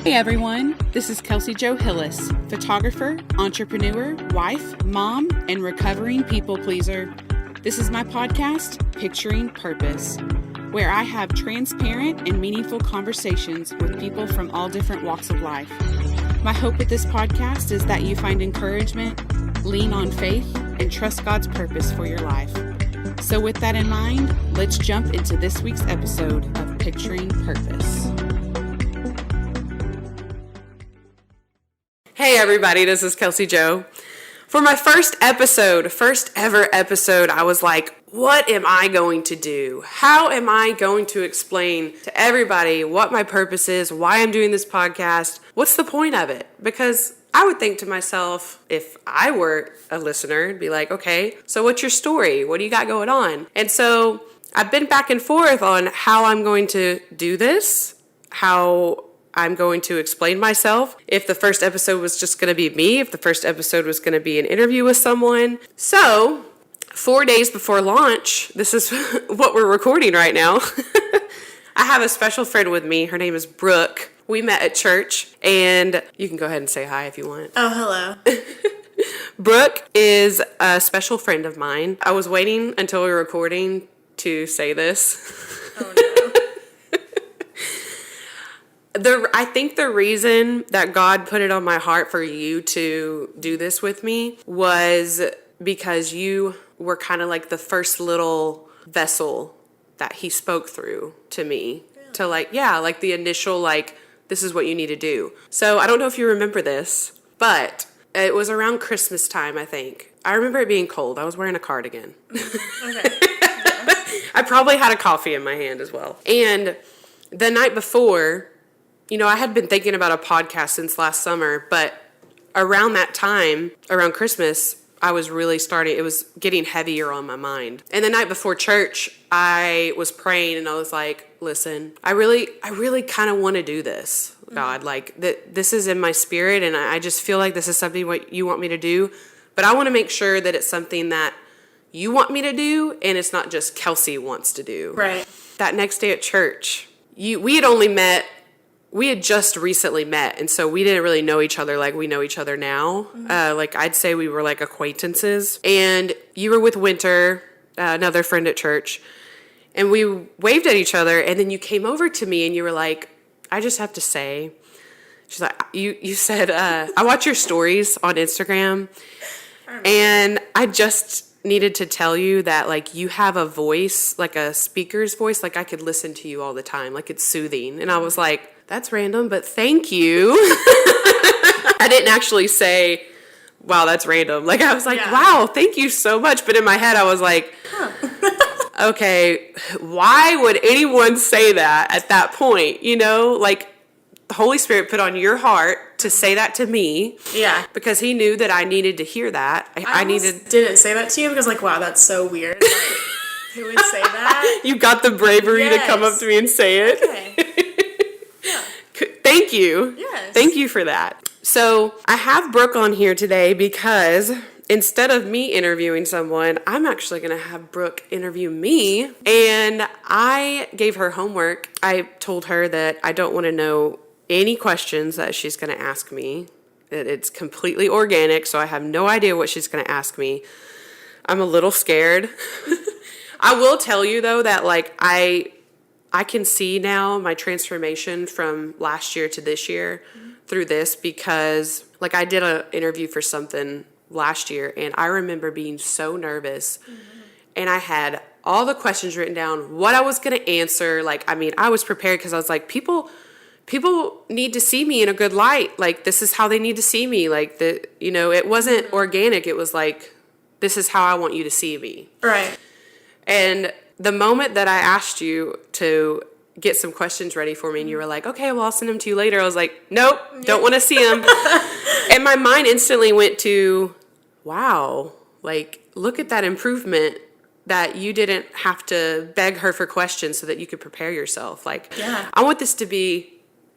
Hey everyone, this is Kelsie Jo Hillis, photographer, entrepreneur, wife, mom, and recovering people pleaser. This is my podcast, Picturing Purpose, where I have transparent and meaningful conversations with people from all different walks of life. My hope with this podcast is that you find encouragement, lean on faith, and trust God's purpose for your life. So with that in mind, let's jump into this week's episode of Picturing Purpose. Hey everybody, this is Kelsie Jo. For my first ever episode, I was like, what am I going to do? How am I going to explain to everybody what my purpose is, why I'm doing this podcast? What's the point of it? Because I would think to myself, if I were a listener, I'd be like, okay, so what's your story? What do you got going on? And so I've been back and forth on how I'm going to do this, how I'm going to explain myself, if the first episode was just going to be me, if the first episode was going to be an interview with someone. So 4 days before launch, this is what we're recording right now. I have a special friend with me. Her name is Brook. We met at church, and you can go ahead and say hi if you want. Oh, hello. Brook is a special friend of mine. I was waiting until we were recording to say this. Oh, no. I think the reason that God put it on my heart for you to do this with me was because you were kind of like the first little vessel that he spoke through to me. Really? To like the initial, this is what you need to do. So I don't know if you remember this, but it was around Christmas time, I think. I remember it being cold. I was wearing a cardigan. Okay. I probably had a coffee in my hand as well. And the night before, I had been thinking about a podcast since last summer, but around that time, around Christmas, I was really starting, it was getting heavier on my mind. And the night before church, I was praying and I was like, listen, I really kind of want to do this, God. This is in my spirit and I just feel like this is something what you want me to do. But I want to make sure that it's something that you want me to do and it's not just Kelsie wants to do. Right. That next day at church, we had just recently met, and so we didn't really know each other like we know each other now. Mm-hmm. I'd say we were like acquaintances. And you were with Winter, another friend at church, and we waved at each other, and then you came over to me and you were like, I just have to say, she's like, you said, I watch your stories on Instagram, and I just needed to tell you that you have a voice, like a speaker's voice, I could listen to you all the time, it's soothing. And I was like, that's random, but thank you. I didn't actually say, wow, that's random. I was like, wow, thank you so much. But in my head, I was like, okay, why would anyone say that at that point? The Holy Spirit put on your heart to say that to me. Yeah. Because he knew that I needed to hear that. I didn't say that to you because wow, that's so weird. Who would say that? You got the bravery to come up to me and say it. Okay. Yeah. Thank you. Yes. Thank you for that. So I have Brook on here today because instead of me interviewing someone, I'm actually going to have Brook interview me. And I gave her homework. I told her that I don't want to know any questions that she's going to ask me. It's completely organic, so I have no idea what she's going to ask me. I'm a little scared. I will tell you, though, that I can see now my transformation from last year to this year through this because I did an interview for something last year and I remember being so nervous and I had all the questions written down, what I was going to answer. I was prepared because I was like, people need to see me in a good light. This is how they need to see me. It wasn't organic. It was this is how I want you to see me. Right. And the moment that I asked you to get some questions ready for me and you were like, okay, well, I'll send them to you later. I was like, nope, don't want to see them. And my mind instantly went to, wow, look at that improvement that you didn't have to beg her for questions so that you could prepare yourself. I want this to be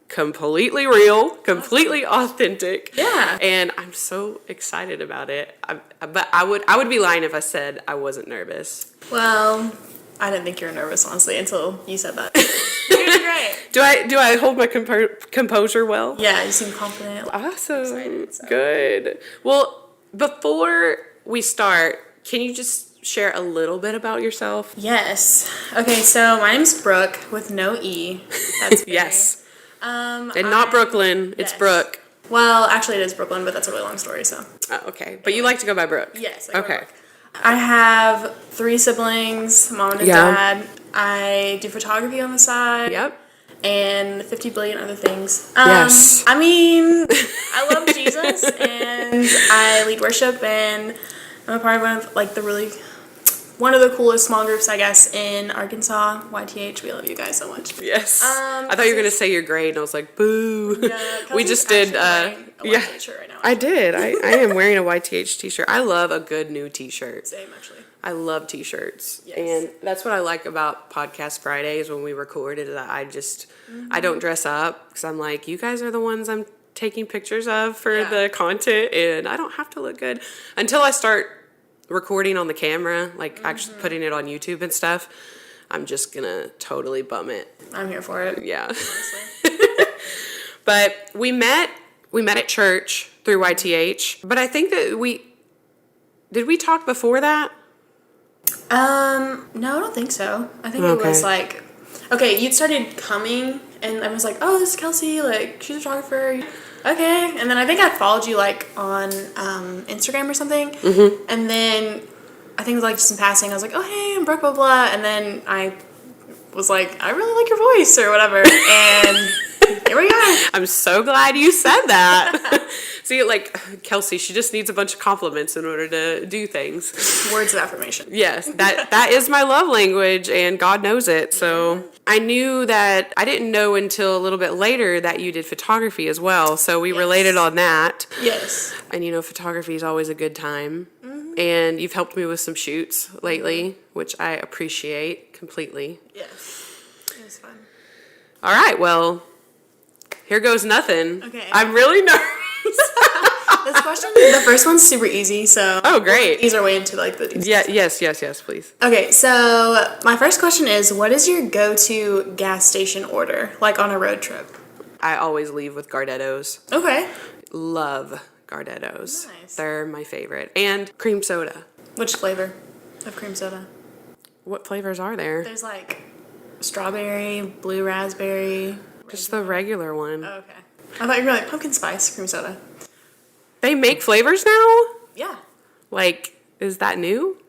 completely real, completely authentic. Yeah. And I'm so excited about it. But I would be lying if I said I wasn't nervous. Well, I didn't think you were nervous, honestly, until you said that. great. Do I hold my composure well? Yeah, you seem confident. Awesome. Excited, so. Good. Well, before we start, can you just share a little bit about yourself? Yes. Okay, so my name's Brooke with no E. That's very, Yes. And not Brooklyn. It's yes. Brooke. Well, actually, it is Brooklyn, but that's a really long story. So. Oh, okay. But you like to go by Brooke? Yes. I go by Okay. Brooke. I have 3 siblings, mom and a dad. I do photography on the side. Yep. And 50 billion other things. Yes. I mean, I love Jesus, and I lead worship, and I'm a part of one of the coolest small groups, I guess, in Arkansas. YTH, we love you guys so much. Yes. I thought you were gonna say your grade, and I was like, boo. Yeah, we just did. wearing a YTH shirt right now. I did. I am wearing a YTH t-shirt. I love a good new t-shirt. Same, actually. I love t-shirts. Yes. And that's what I like about Podcast Fridays when we record is that I don't dress up because I'm like, you guys are the ones I'm taking pictures of for the content, and I don't have to look good until I start recording on the camera, like actually putting it on YouTube and stuff. I'm just gonna totally bum it. I'm here for it. Yeah. Honestly. But we met at church through YTH. But I think that did we talk before that? No, I don't think so. I think it was like, okay, you'd started coming, and I was like, oh, this is Kelsie, like, she's a photographer. Okay, and then I think I followed you, like, on Instagram or something, and then I think it was, like, just in passing, I was like, oh, hey, I'm Brooke, blah, blah, and then I was like, I really like your voice, or whatever, and here we are. I'm so glad you said that. See, like, Kelsie, she just needs a bunch of compliments in order to do things. Words of affirmation. Yes, that is my love language, and God knows it. So I knew that, I didn't know until a little bit later that you did photography as well. So we related on that. Yes. And, photography is always a good time. And you've helped me with some shoots lately, which I appreciate completely. Yes. It was fun. All right, well, here goes nothing. Okay. I'm really nervous. This question, the first one's super easy, so. Oh, great. We'll ease our way into, like, the details. Yeah, yes, please. Okay, so my first question is, what is your go-to gas station order, like on a road trip? I always leave with Gardettos. Okay. Love Gardettos. Nice. They're my favorite. And cream soda. Which flavor of cream soda? What flavors are there? There's like strawberry, blue raspberry. Just the regular one. Oh, okay. I thought you were like pumpkin spice cream soda. They make flavors now? Yeah. Like, is that new?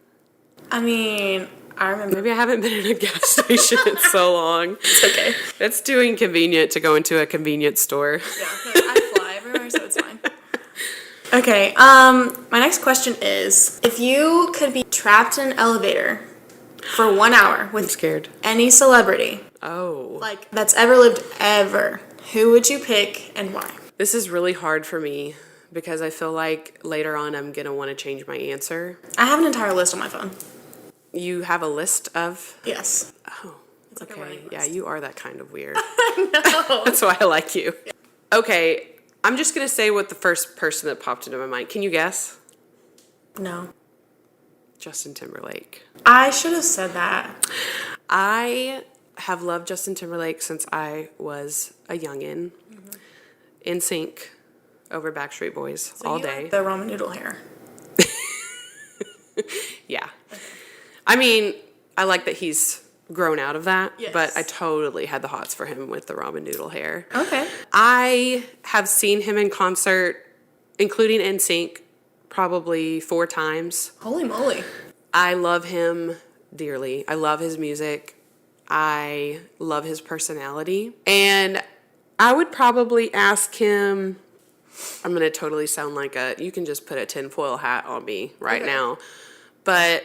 I mean, I remember. Maybe I haven't been in a gas station in so long. It's okay. It's too inconvenient to go into a convenience store. Yeah, I fly everywhere, so it's fine. Okay, my next question is, if you could be trapped in an elevator for 1 hour with I'm scared. any celebrity, Oh. like, that's ever lived ever, who would you pick and why? This is really hard for me because I feel like later on I'm going to want to change my answer. I have an entire list on my phone. You have a list of? Yes. Oh, It's like a okay. running Yeah, list. you are that kind of weird. No. That's why I like you. Okay, I'm just going to say what the first person that popped into my mind. Can you guess? No. Justin Timberlake. I should have said that. I have loved Justin Timberlake since I was a youngin'. In sync over Backstreet Boys all day. Like the ramen noodle hair. Yeah. I mean, I like that he's grown out of that, Yes. but I totally had the hots for him with the ramen noodle hair. Okay. I have seen him in concert, including NSYNC, probably 4 times. Holy moly. I love him dearly. I love his music. I love his personality. And I would probably ask him, I'm going to totally sound like you can just put a tinfoil hat on me right now. But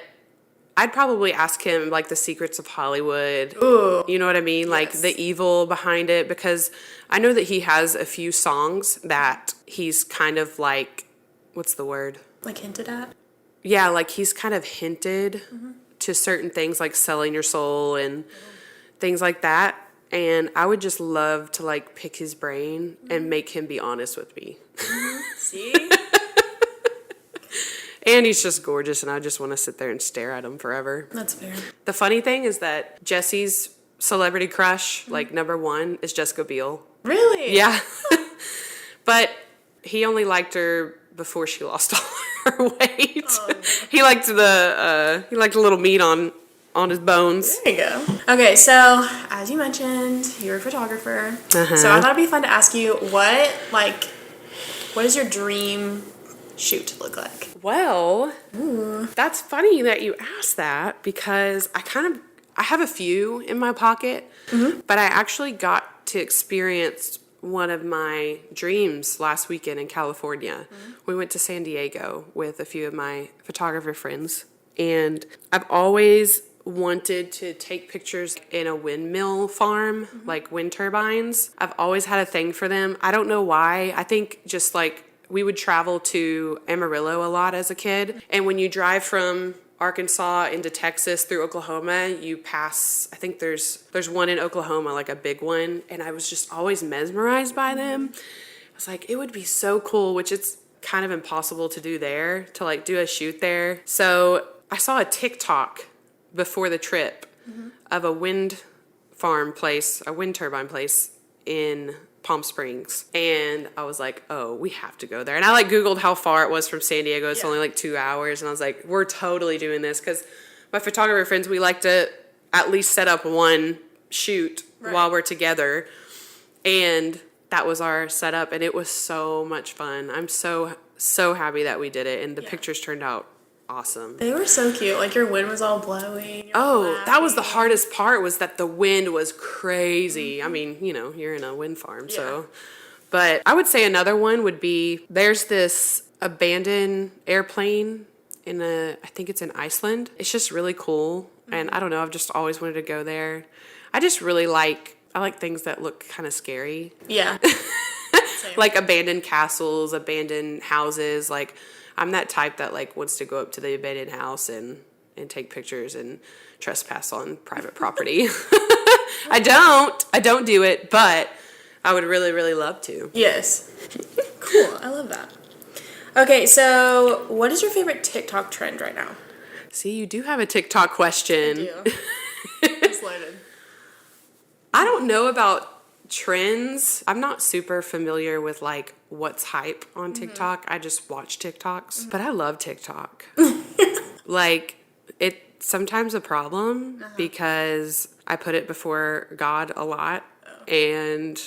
I'd probably ask him, like, the secrets of Hollywood. Ooh. You know what I mean? Like, the evil behind it. Because I know that he has a few songs that he's kind of like, what's the word? Like hinted at? Yeah, like he's kind of hinted to certain things like selling your soul and things like that. And I would just love to like pick his brain and make him be honest with me. See? And he's just gorgeous and I just want to sit there and stare at him forever. That's fair. The funny thing is that Jesse's celebrity crush, like number one, is Jessica Biel. Really? Yeah. But he only liked her before she lost all her weight. Oh, no. He liked a little meat on his bones. There you go. Okay, so as you mentioned, you're a photographer. So I thought it'd be fun to ask you what does your dream shoot look like? Well, that's funny that you asked that because I have a few in my pocket, but I actually got to experience one of my dreams last weekend in California. We went to San Diego with a few of my photographer friends, and I've always wanted to take pictures in a windmill farm, like wind turbines. I've always had a thing for them. I don't know why. I think just like we would travel to Amarillo a lot as a kid, and when you drive from Arkansas into Texas through Oklahoma, you pass, I think there's one in Oklahoma, like a big one, and I was just always mesmerized by them. I was like, it would be so cool, which it's kind of impossible to do there, to like do a shoot there. So I saw a TikTok before the trip of a wind farm place, a wind turbine place in Palm Springs, and I was like, oh, we have to go there. And I like Googled how far it was from San Diego. It's only like 2 hours, and I was like, we're totally doing this, because my photographer friends, we like to at least set up one shoot while we're together, and that was our setup, and it was so much fun. I'm so happy that we did it, and the pictures turned out awesome. They were so cute. Like your wind was all blowing. Oh, that was the hardest part, was that the wind was crazy. I mean, you're in a wind farm, so. But I would say another one would be, there's this abandoned airplane I think it's in Iceland. It's just really cool. And I don't know, I've just always wanted to go there. I just really I like things that look kind of scary. Yeah. Like abandoned castles, abandoned houses, like I'm that type that like wants to go up to the abandoned house and take pictures and trespass on private property. I don't do it, but I would really, really love to. Yes. Cool. I love that. Okay, so what is your favorite TikTok trend right now? See, you do have a TikTok question. I do. It's loaded. I don't know about trends. I'm not super familiar with like what's hype on TikTok. I just watch TikToks, but I love TikTok. Like it's sometimes a problem because I put it before God a lot, and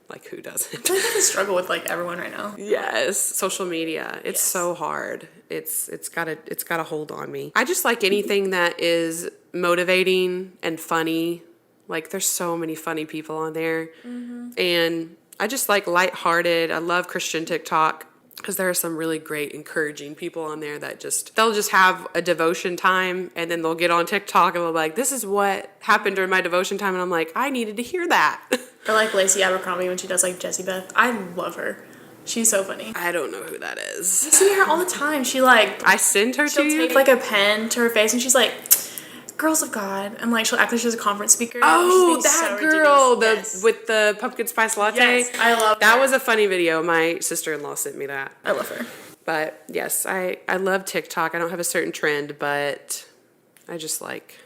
like who doesn't? I feel like that's a struggle with like everyone right now. Yes, social media. It's so hard. It's got a hold on me. I just like anything that is motivating and funny. Like, there's so many funny people on there. And I just like lighthearted. I love Christian TikTok because there are some really great, encouraging people on there that they'll just have a devotion time, and then they'll get on TikTok and they'll be like, this is what happened during my devotion time. And I'm like, I needed to hear that. Or like Lacey Abercrombie when she does like Jessie Beth. I love her. She's so funny. I don't know who that is. I see her all the time. She like... I send her to you? She'll take like a pen to her face and she's like... Girls of God, and like she'll act like she's a conference speaker. Oh, that girl, with the pumpkin spice latte. Yes, I love that. Was a funny video. My sister-in-law sent me that. I love her. But yes, I love TikTok. I don't have a certain trend, but I just like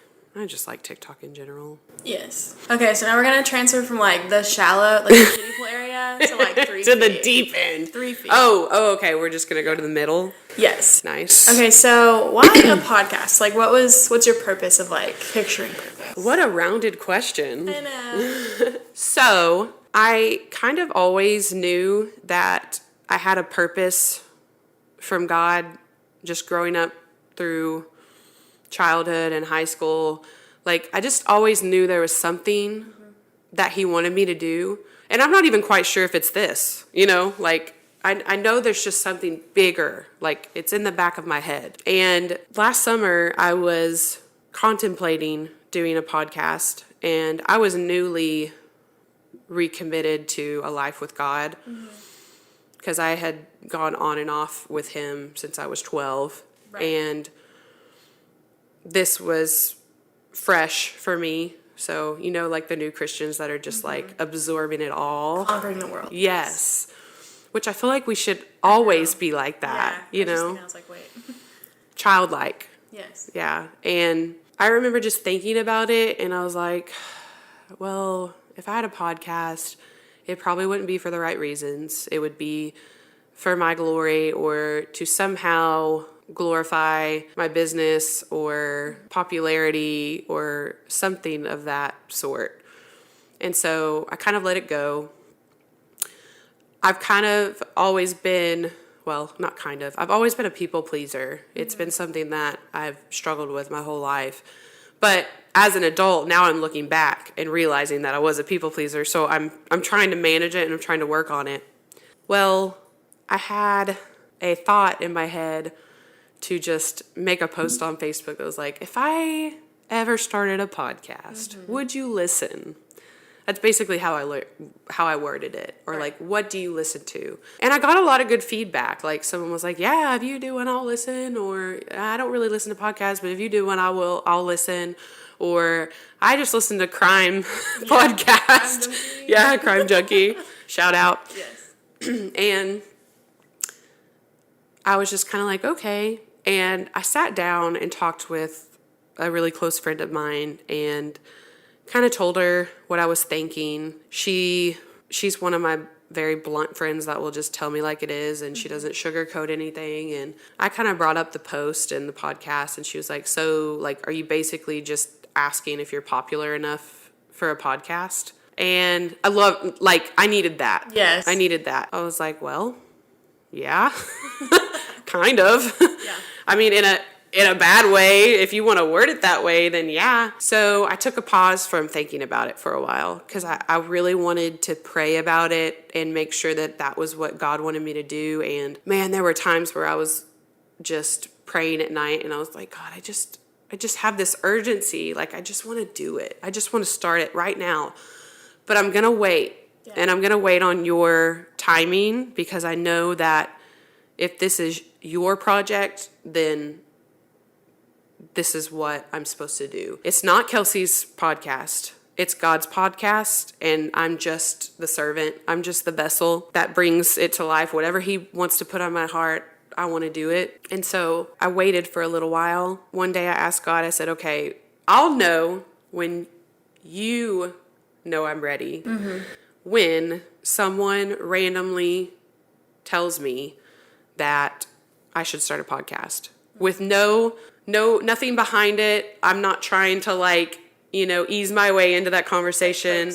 TikTok in general. Yes. Okay, so now we're gonna transfer from like the shallow, like the kiddie pool area to like 3 feet. To the deep end. 3 feet. Oh, okay. We're just gonna go to the middle. Yes. Nice. Okay, so why a podcast? Like, what's your purpose of like picturing purpose? What a rounded question. I know. So I kind of always knew that I had a purpose from God, just growing up through childhood and high school. Like, I just always knew there was something that he wanted me to do. And I'm not even quite sure if it's this, like I know there's just something bigger, like it's in the back of my head. And last summer I was contemplating doing a podcast, and I was newly recommitted to a life with God because I had gone on and off with him since I was 12. Right. And this was fresh for me. So, like the new Christians that are just like absorbing it all. Conquering the world. Yes. Which I feel like we should always be like that, I was like, wait. Childlike. Yes. Yeah. And I remember just thinking about it, and I was like, well, if I had a podcast, it probably wouldn't be for the right reasons. It would be for my glory or to somehow glorify my business or popularity or something of that sort. And so I kind of let it go. I've kind of always been, well, not kind of, I've always been a people pleaser. It's been something that I've struggled with my whole life. But as an adult, now I'm looking back and realizing that I was a people pleaser. So I'm trying to manage it and I'm trying to work on it. Well, I had a thought in my head to just make a post on Facebook that was like, if I ever started a podcast, would you listen? That's basically how I worded it. Or like, what do you listen to? And I got a lot of good feedback. Like someone was like, yeah, if you do one, I'll listen. Or I don't really listen to podcasts, but if you do one, I'll listen. Or I just listen to crime podcast. Crime junkie. Shout out. Yes. And I was just kind of like, okay. And I sat down and talked with a really close friend of mine and kind of told her what I was thinking. She's one of my very blunt friends that will just tell me like it is, and she doesn't sugarcoat anything. And I kind of brought up the post and the podcast, and she was like, so, like, are you basically just asking if you're popular enough for a podcast? And I needed that. Yes. I needed that. I was like, well, yeah, kind of. Yeah. I mean, in a bad way, if you want to word it that way, then yeah. So I took a pause from thinking about it for a while because I really wanted to pray about it and make sure that that was what God wanted me to do. And man, there were times where I was just praying at night and I was like, God, I just have this urgency. Like, I just want to do it. I just want to start it right now. But I'm going to wait. Yeah. And I'm going to wait on your timing because I know that if this is your project, then this is what I'm supposed to do. It's not Kelsey's podcast. It's God's podcast, and I'm just the servant. I'm just the vessel that brings it to life. Whatever he wants to put on my heart, I want to do it. And so I waited for a little while. One day I asked God, I said, okay, I'll know when you know I'm ready. When someone randomly tells me that I should start a podcast with nothing behind it. I'm not trying to ease my way into that conversation.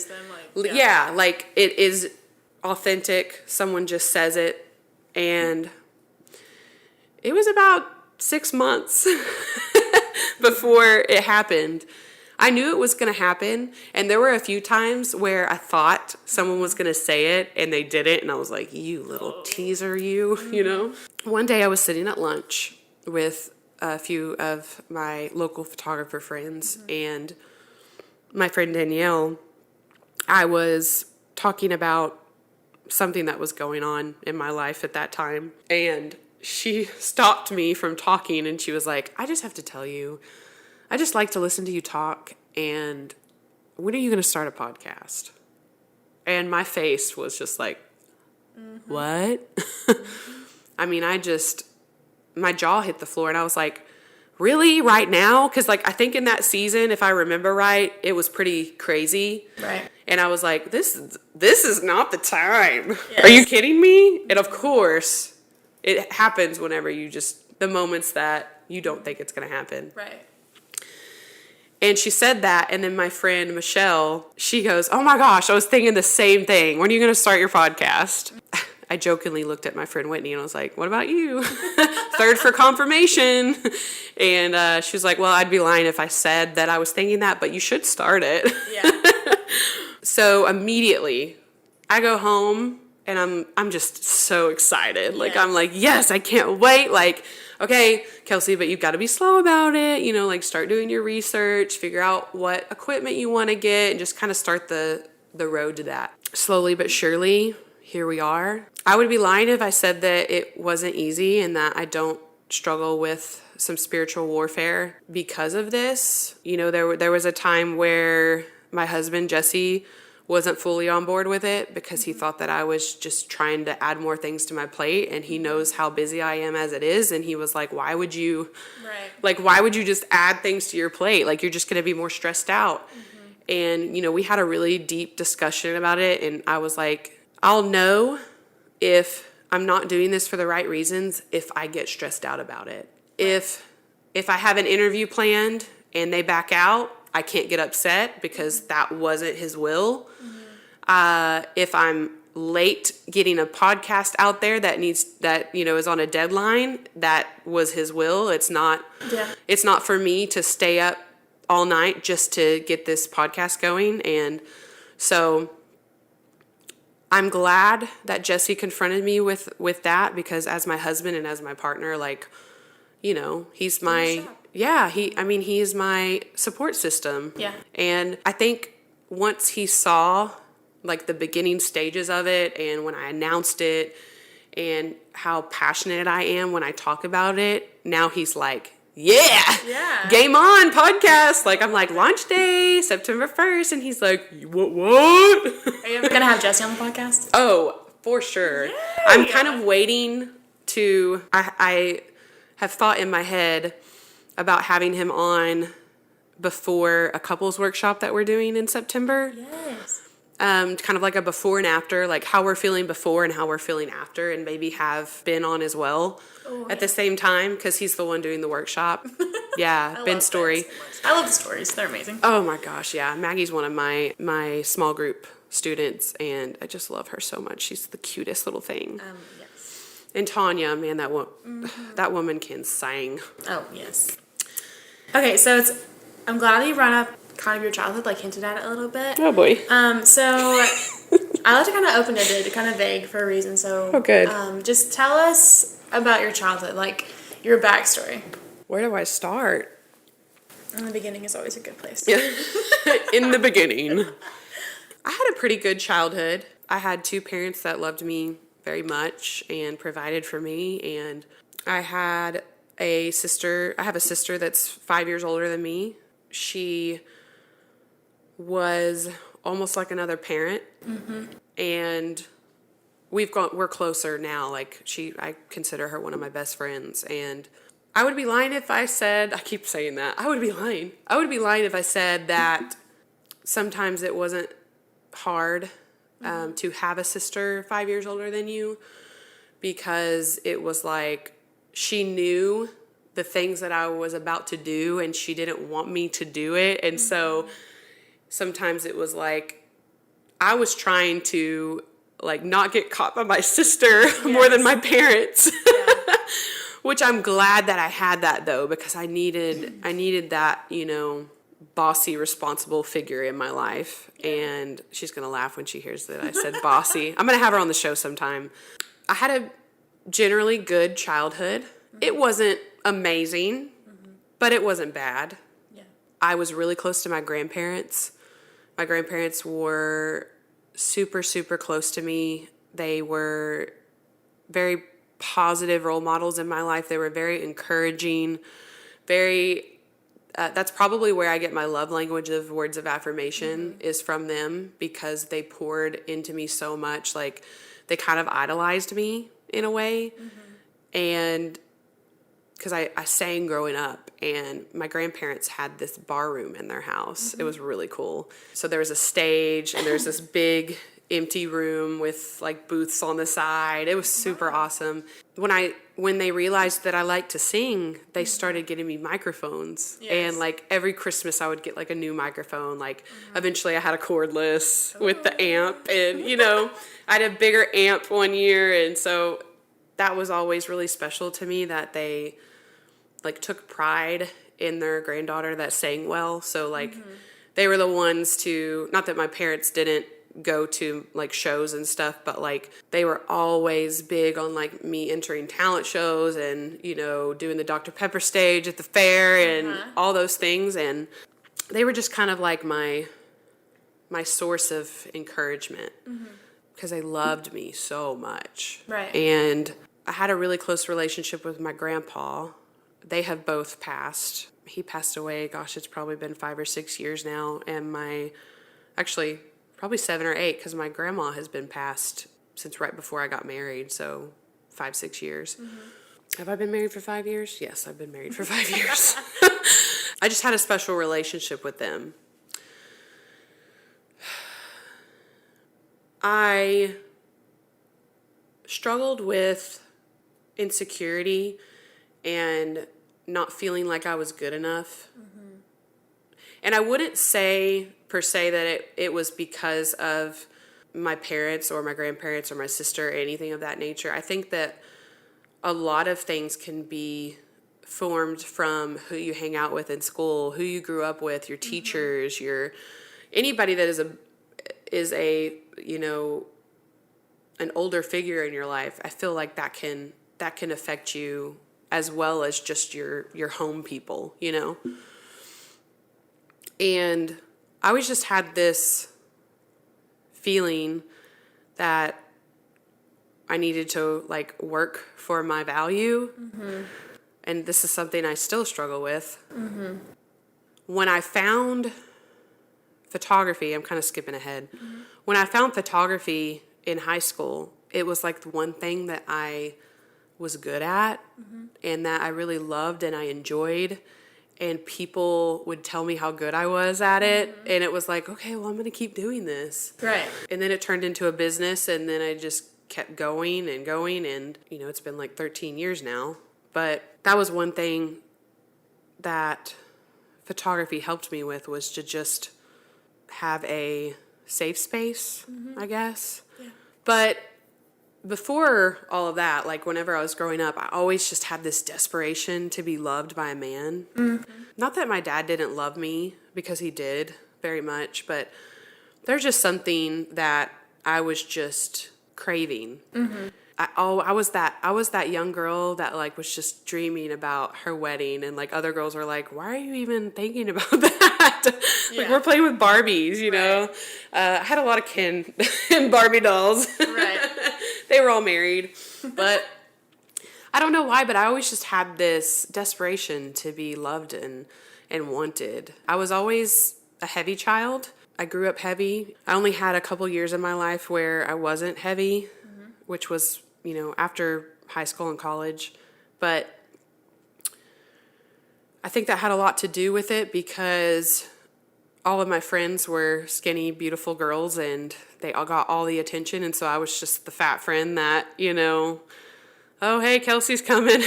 Like it is authentic. Someone just says it. And it was about 6 months before it happened. I knew it was going to happen. And there were a few times where I thought someone was going to say it and they didn't. And I was like, you little teaser, you know. One day I was sitting at lunch with a few of my local photographer friends and my friend Danielle. I was talking about something that was going on in my life at that time. And she stopped me from talking and she was like, I just have to tell you, I just like to listen to you talk. And when are you going to start a podcast? And my face was just like, what? I mean, my jaw hit the floor and I was like, really, right now? Because I think in that season, if I remember right, it was pretty crazy. Right. And I was like, this is not the time. Yes. Are you kidding me? And of course, it happens whenever the moments that you don't think it's going to happen. Right. And she said that, and then my friend Michelle, she goes, oh my gosh, I was thinking the same thing. When are you going to start your podcast? I jokingly looked at my friend Whitney and I was like, what about you? Third for confirmation. And she was like, well, I'd be lying if I said that I was thinking that, but you should start it. Yeah. So immediately I go home and I'm just so excited. Like, I'm like, yes, I can't wait. Like, okay, Kelsie, but you've got to be slow about it. Start doing your research, figure out what equipment you want to get, and just kind of start the road to that. Slowly but surely, here we are. I would be lying if I said that it wasn't easy and that I don't struggle with some spiritual warfare because of this. There was a time where my husband, Jesse, wasn't fully on board with it because he thought that I was just trying to add more things to my plate, and he knows how busy I am as it is, and he was like, why would you just add things to your plate? Like, you're just going to be more stressed out. And, we had a really deep discussion about it, and I was like, I'll know if I'm not doing this for the right reasons if I get stressed out about it. If I have an interview planned and they back out, I can't get upset because that wasn't his will. If I'm late getting a podcast out there that is on a deadline, that was his will. It's not for me to stay up all night just to get this podcast going. And so I'm glad that Jesse confronted me with that, because as my husband and as my partner, like, he's my, he is my support system. Yeah. And I think once he saw like the beginning stages of it, and when I announced it and how passionate I am when I talk about it, now he's like, yeah, game on podcast. Like, I'm like, launch day, September 1st. And he's like, what? Are you ever going to have Jesse on the podcast? Oh, for sure. Yay. I'm kind of waiting to, I have thought in my head about having him on before a couples workshop that we're doing in September. Yes. Kind of like a before and after, like how we're feeling before and how we're feeling after, and maybe have Ben on as well at the same time, because he's the one doing the workshop. Yeah, Ben's story. I love the stories. They're amazing. Oh my gosh, yeah. Maggie's one of my small group students, and I just love her so much. She's the cutest little thing. Yes. And Tanya, man, that woman can sing. Oh, yes. Okay, so I'm glad that you brought up kind of your childhood, like hinted at it a little bit. Oh boy. So I like to kind of open it kind of vague for a reason. So good. Just tell us about your childhood, like your backstory. Where do I start? In the beginning is always a good place. Yeah. In the beginning. I had a pretty good childhood. I had two parents that loved me very much and provided for me, and I have a sister that's 5 years older than me. She was almost like another parent, and we're closer now. Like, I consider her one of my best friends, and I would be lying if I said, I keep saying that, I would be lying if I said that sometimes it wasn't hard to have a sister 5 years older than you, because it was like she knew the things that I was about to do, and she didn't want me to do it. And so sometimes it was like I was trying to like not get caught by my sister more than my parents. Which I'm glad that I had that, though, because I needed that, bossy, responsible figure in my life. And she's going to laugh when she hears that I said bossy. I'm going to have her on the show sometime. I had a generally good childhood. It wasn't amazing, but it wasn't bad. Yeah. I was really close to my grandparents. My grandparents were super, super close to me. They were very positive role models in my life. They were very encouraging, that's probably where I get my love language of words of affirmation is from them, because they poured into me so much. Like, they kind of idolized me in a way. And because I sang growing up, and my grandparents had this bar room in their house. It was really cool. So there was a stage, and there's this big empty room with like booths on the side. It was super awesome. When they realized that I liked to sing, they started getting me microphones. And like every Christmas I would get like a new microphone. Like eventually I had a cordless with the amp, and I had a bigger amp one year, and so that was always really special to me that they like took pride in their granddaughter that sang well. So like they were the ones to, not that my parents didn't go to like shows and stuff, but like they were always big on like me entering talent shows and doing the Dr. Pepper stage at the fair and all those things. And they were just kind of like my source of encouragement, because they loved me so much. Right. And I had a really close relationship with my grandpa. They have both passed. He passed away, gosh, it's probably been 5 or 6 years now. And actually probably 7 or 8, because my grandma has been passed since right before I got married, so 5, 6 years. Have I been married for 5 years? Yes, I've been married for 5 years. I just had a special relationship with them. I struggled with insecurity and not feeling like I was good enough. And I wouldn't say per se that it was because of my parents or my grandparents or my sister or anything of that nature. I think that a lot of things can be formed from who you hang out with in school, who you grew up with, your teachers, your anybody that is a you know, an older figure in your life. I feel like that can affect you as well as just your home people, you know. And I always just had this feeling that I needed to like work for my value. And this is something I still struggle with. When I found photography, I'm kind of skipping ahead. When I found photography in high school, it was like the one thing that I was good at and that I really loved and I enjoyed. And people would tell me how good I was at it. And it was like, okay, well, I'm going to keep doing this. Right. And then it turned into a business, and then I just kept going. And, you know, it's been like 13 years now. But that was one thing that photography helped me with, was to just have a safe space, I guess. Yeah. But before all of that, like whenever I was growing up, I always just had this desperation to be loved by a man. Not that my dad didn't love me, because he did very much, but there's just something that I was just craving. I was that young girl that like was just dreaming about her wedding, and like other girls were like, why are you even thinking about that? Like, we're playing with Barbies, you know. I had a lot of Ken and Barbie dolls. Right. They were all married, but I don't know why, but I always just had this desperation to be loved and wanted. I was always a heavy child. I grew up heavy. I only had a couple years in my life where I wasn't heavy, which was, you know, after high school and college. But I think that had a lot to do with it, because all of my friends were skinny, beautiful girls, and they all got all the attention. And so I was just the fat friend that, you know, oh, hey, Kelsey's coming.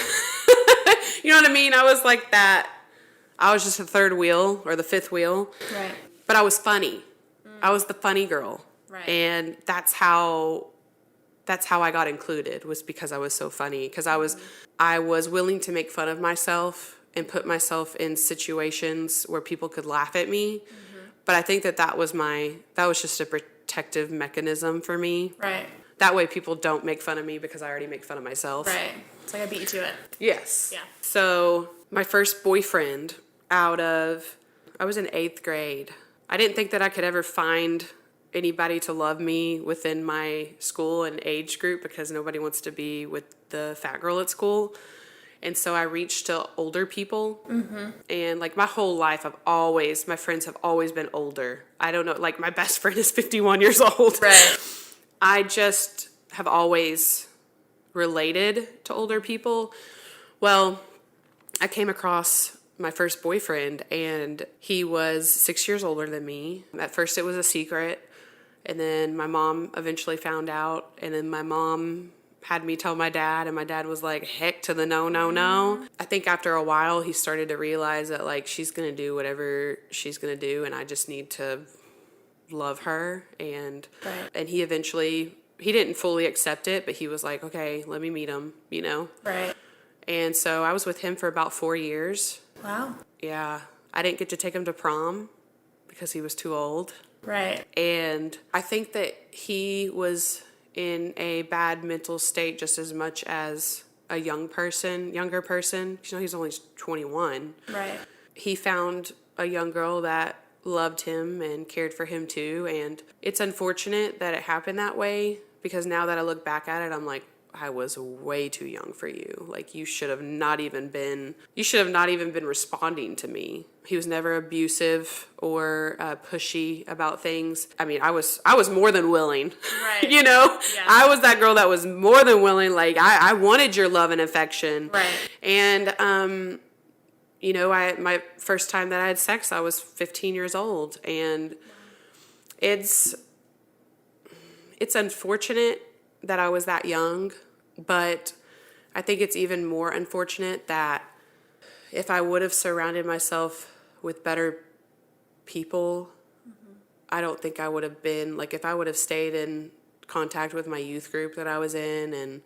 You know what I mean? I was like that. I was just the third wheel or the fifth wheel. Right. But I was funny. I was the funny girl. Right. And that's how I got included, was because I was so funny. Because I was willing to make fun of myself and put myself in situations where people could laugh at me. But I think that was just a protective mechanism for me. Right. That way people don't make fun of me, because I already make fun of myself. Right. It's like I beat you to it. Yes. Yeah. So my first boyfriend I was in 8th grade. I didn't think that I could ever find anybody to love me within my school and age group, because nobody wants to be with the fat girl at school. And so I reached to older people. And like my whole life, my friends have always been older. I don't know, like my best friend is 51 years old. Right. I just have always related to older people. Well, I came across my first boyfriend, and he was 6 years older than me. At first it was a secret, and then my mom eventually found out, and then my mom had me tell my dad, and my dad was like, heck to the no. I think after a while he started to realize that like she's gonna do whatever she's gonna do, and I just need to love her. And he eventually, he didn't fully accept it, but he was like, okay, let me meet him, you know. Right. And so I was with him for about 4 years. Wow. Yeah. I didn't get to take him to prom because he was too old. Right. And I think that he was in a bad mental state just as much as a younger person. You know, he's only 21. Right. He found a young girl that loved him and cared for him too. And it's unfortunate that it happened that way, because now that I look back at it, I'm like, I was way too young for you. Like, you should have not even been responding to me. He was never abusive or pushy about things. I mean, I was more than willing. Right. You know? Yeah. I was that girl that was more than willing. Like, I wanted your love and affection. Right. And, you know, my first time that I had sex, I was 15 years old. And it's unfortunate that I was that young, but I think it's even more unfortunate that if I would have surrounded myself with better people, I don't think I would have been, like, if I would have stayed in contact with my youth group that I was in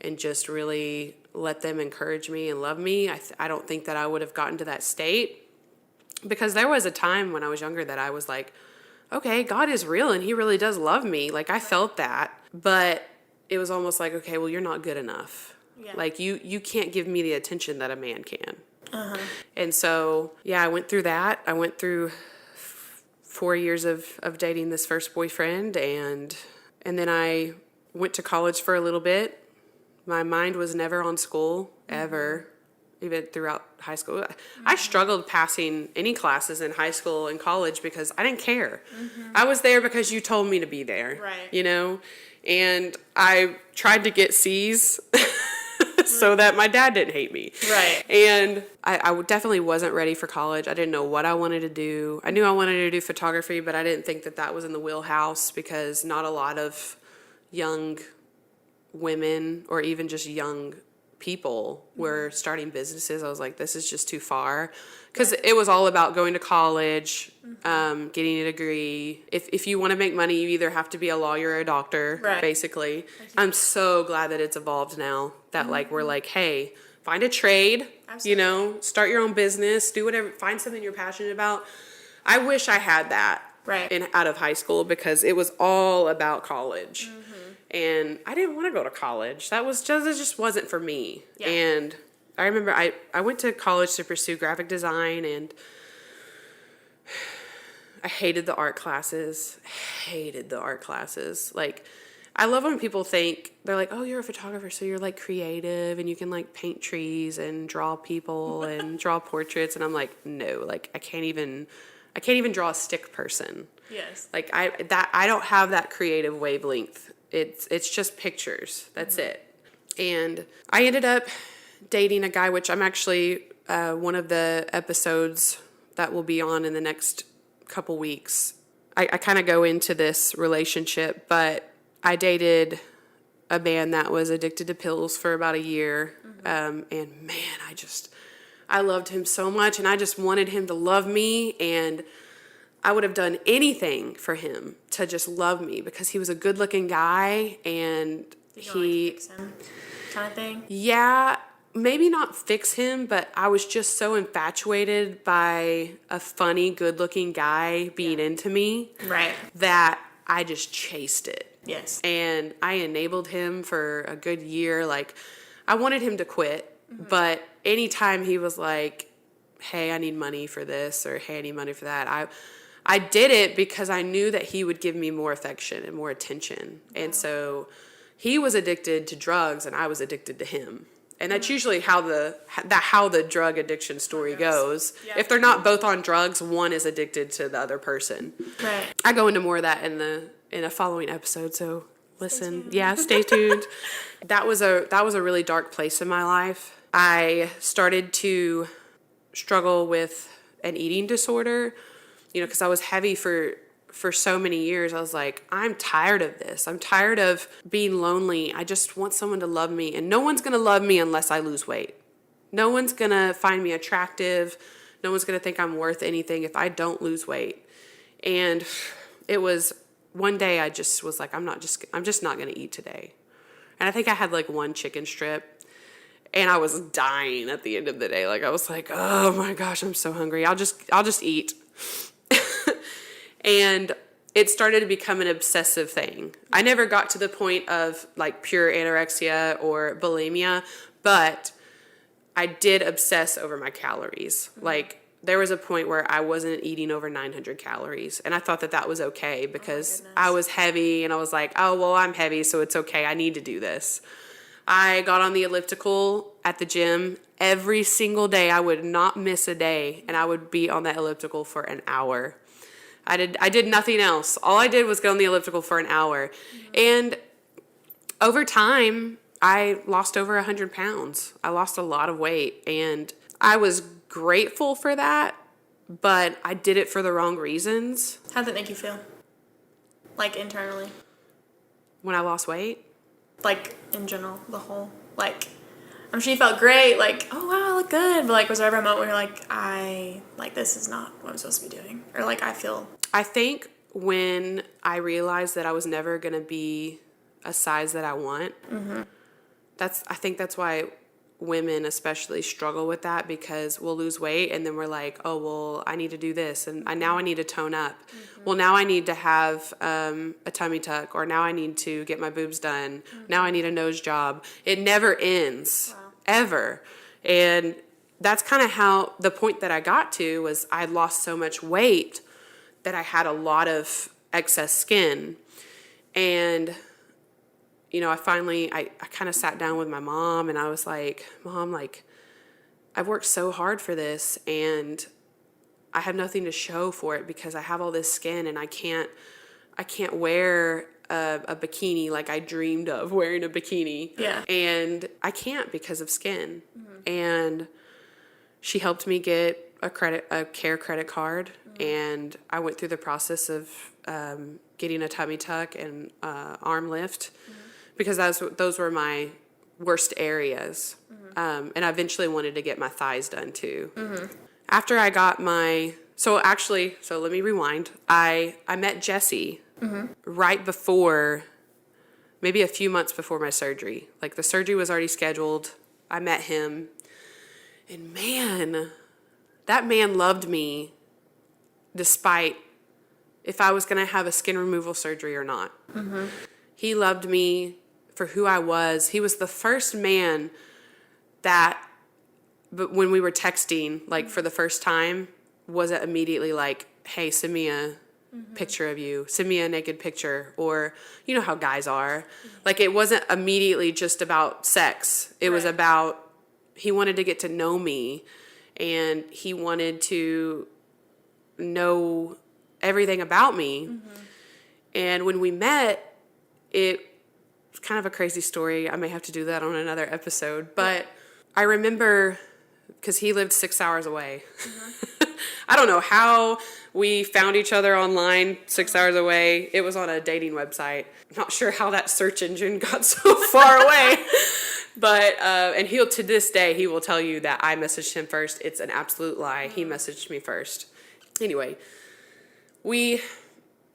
and just really let them encourage me and love me, I don't think that I would have gotten to that state. Because there was a time when I was younger that I was like, okay, God is real and he really does love me. Like, I felt that, but it was almost like, okay, well, you're not good enough. Yeah. Like, you can't give me the attention that a man can. Uh-huh. And so, yeah, I went through that. I went through 4 years of dating this first boyfriend, and then I went to college for a little bit. My mind was never on school, ever. Even throughout high school. I struggled passing any classes in high school and college because I didn't care. I was there because you told me to be there. Right. You know? And I tried to get C's so that my dad didn't hate me. Right. And I definitely wasn't ready for college. I didn't know what I wanted to do. I knew I wanted to do photography, but I didn't think that was in the wheelhouse because not a lot of young women or even just young people were starting businesses. I was like, this is just too far, because it was all about going to college, getting a degree. If you want to make money, you either have to be a lawyer or a doctor, basically. I'm so glad that it's evolved now that like we're like, hey, find a trade. Absolutely. You know, start your own business, do whatever, find something you're passionate about. I wish I had that out of high school, because it was all about college. And I didn't want to go to college. It just wasn't for me. Yeah. And I remember I went to college to pursue graphic design, and I hated the art classes. Like, I love when people think, they're like, oh, you're a photographer, so you're like creative and you can like paint trees and draw people and draw portraits. And I'm like, no, like I can't even draw a stick person. Yes. Like I don't have that creative wavelength. It's just pictures. That's it. And I ended up dating a guy, which I'm actually one of the episodes that will be on in the next couple weeks. I kind of go into this relationship, but I dated a man that was addicted to pills for about a year. And man, I loved him so much, and I just wanted him to love me, and I would have done anything for him to just love me, because he was a good-looking guy, and he fix him kind of thing. Yeah, maybe not fix him, but I was just so infatuated by a funny, good-looking guy being into me, that I just chased it. Yes, and I enabled him for a good year. Like, I wanted him to quit, but anytime he was like, "Hey, I need money for this," or "Hey, I need money for that," I did it because I knew that he would give me more affection and more attention. And so he was addicted to drugs and I was addicted to him. And that's usually how the drug addiction story goes. Yeah. If they're not both on drugs, one is addicted to the other person. Right. I go into more of that in a following episode, so listen. Stay tuned. That was a really dark place in my life. I started to struggle with an eating disorder. You know, because I was heavy for so many years. I was like, I'm tired of this. I'm tired of being lonely. I just want someone to love me. And no one's going to love me unless I lose weight. No one's going to find me attractive. No one's going to think I'm worth anything if I don't lose weight. And it was one day I just was like, I'm just not going to eat today. And I think I had like one chicken strip. And I was dying at the end of the day. Like, I was like, oh my gosh, I'm so hungry. I'll just eat. And it started to become an obsessive thing. I never got to the point of like pure anorexia or bulimia, but I did obsess over my calories. Like, there was a point where I wasn't eating over 900 calories, and I thought that was okay because I was heavy, and I was like, oh, well, I'm heavy, so it's okay. I need to do this. I got on the elliptical at the gym every single day. I would not miss a day, and I would be on that elliptical for an hour. I did nothing else. All I did was go on the elliptical for an hour. And over time, I lost over 100 pounds. I lost a lot of weight, and I was grateful for that, but I did it for the wrong reasons. How'd that make you feel? Like, internally? When I lost weight? Like, in general, the whole, like, I'm sure you felt great, like, oh, wow, I look good, but, like, was there ever a moment where you're like, this is not what I'm supposed to be doing? Or, like, I think when I realized that I was never going to be a size that I want, I think that's why women especially struggle with that, because we'll lose weight and then we're like, oh, well, I need to do this, and now I need to tone up. Well, now I need to have a tummy tuck, or now I need to get my boobs done. Now I need a nose job. It never ends, ever. And that's kind of how the point that I got to was I lost so much weight that I had a lot of excess skin. And I finally, I kind of sat down with my mom, and I was like, Mom, like, I've worked so hard for this, and I have nothing to show for it because I have all this skin, and I can't wear a bikini like I dreamed of wearing a bikini. Yeah. And I can't because of skin. And she helped me get a care credit card, and I went through the process of getting a tummy tuck and arm lift, because those were my worst areas. And I eventually wanted to get my thighs done too. After I got so let me rewind. I met Jesse right before, maybe a few months before my surgery. Like, the surgery was already scheduled. I met him, and man, that man loved me despite if I was going to have a skin removal surgery or not. He loved me for who I was. He was the first man but when we were texting, like, for the first time, wasn't immediately like, hey, send me a picture of you. Send me a naked picture. Or, you know how guys are. Like, it wasn't immediately just about sex. It was about, he wanted to get to know me, and he wanted to know everything about me. And when we met, it was kind of a crazy story. I may have to do that on another episode. But I remember, because he lived 6 hours away. I don't know how we found each other online 6 hours away. It was on a dating website. I'm not sure how that search engine got so far away. But, and to this day, he will tell you that I messaged him first. It's an absolute lie. He messaged me first. Anyway, we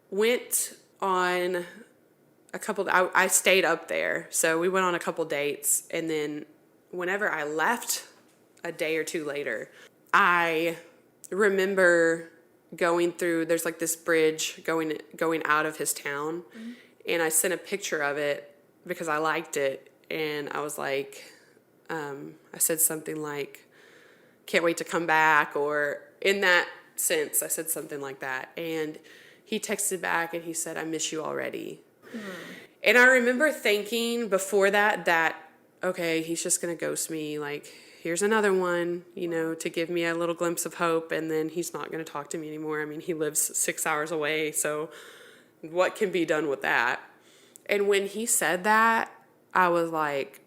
went on I stayed up there. So we went on a couple dates. And then whenever I left a day or two later, I remember going through, there's like this bridge going out of his town. And I sent a picture of it because I liked it. And I was like, I said something like, can't wait to come back. Or in that sense, I said something like that. And he texted back and he said, I miss you already. And I remember thinking before that, okay, he's just going to ghost me. Like, here's another one, to give me a little glimpse of hope. And then he's not going to talk to me anymore. I mean, he lives 6 hours away. So what can be done with that? And when he said that, I was like,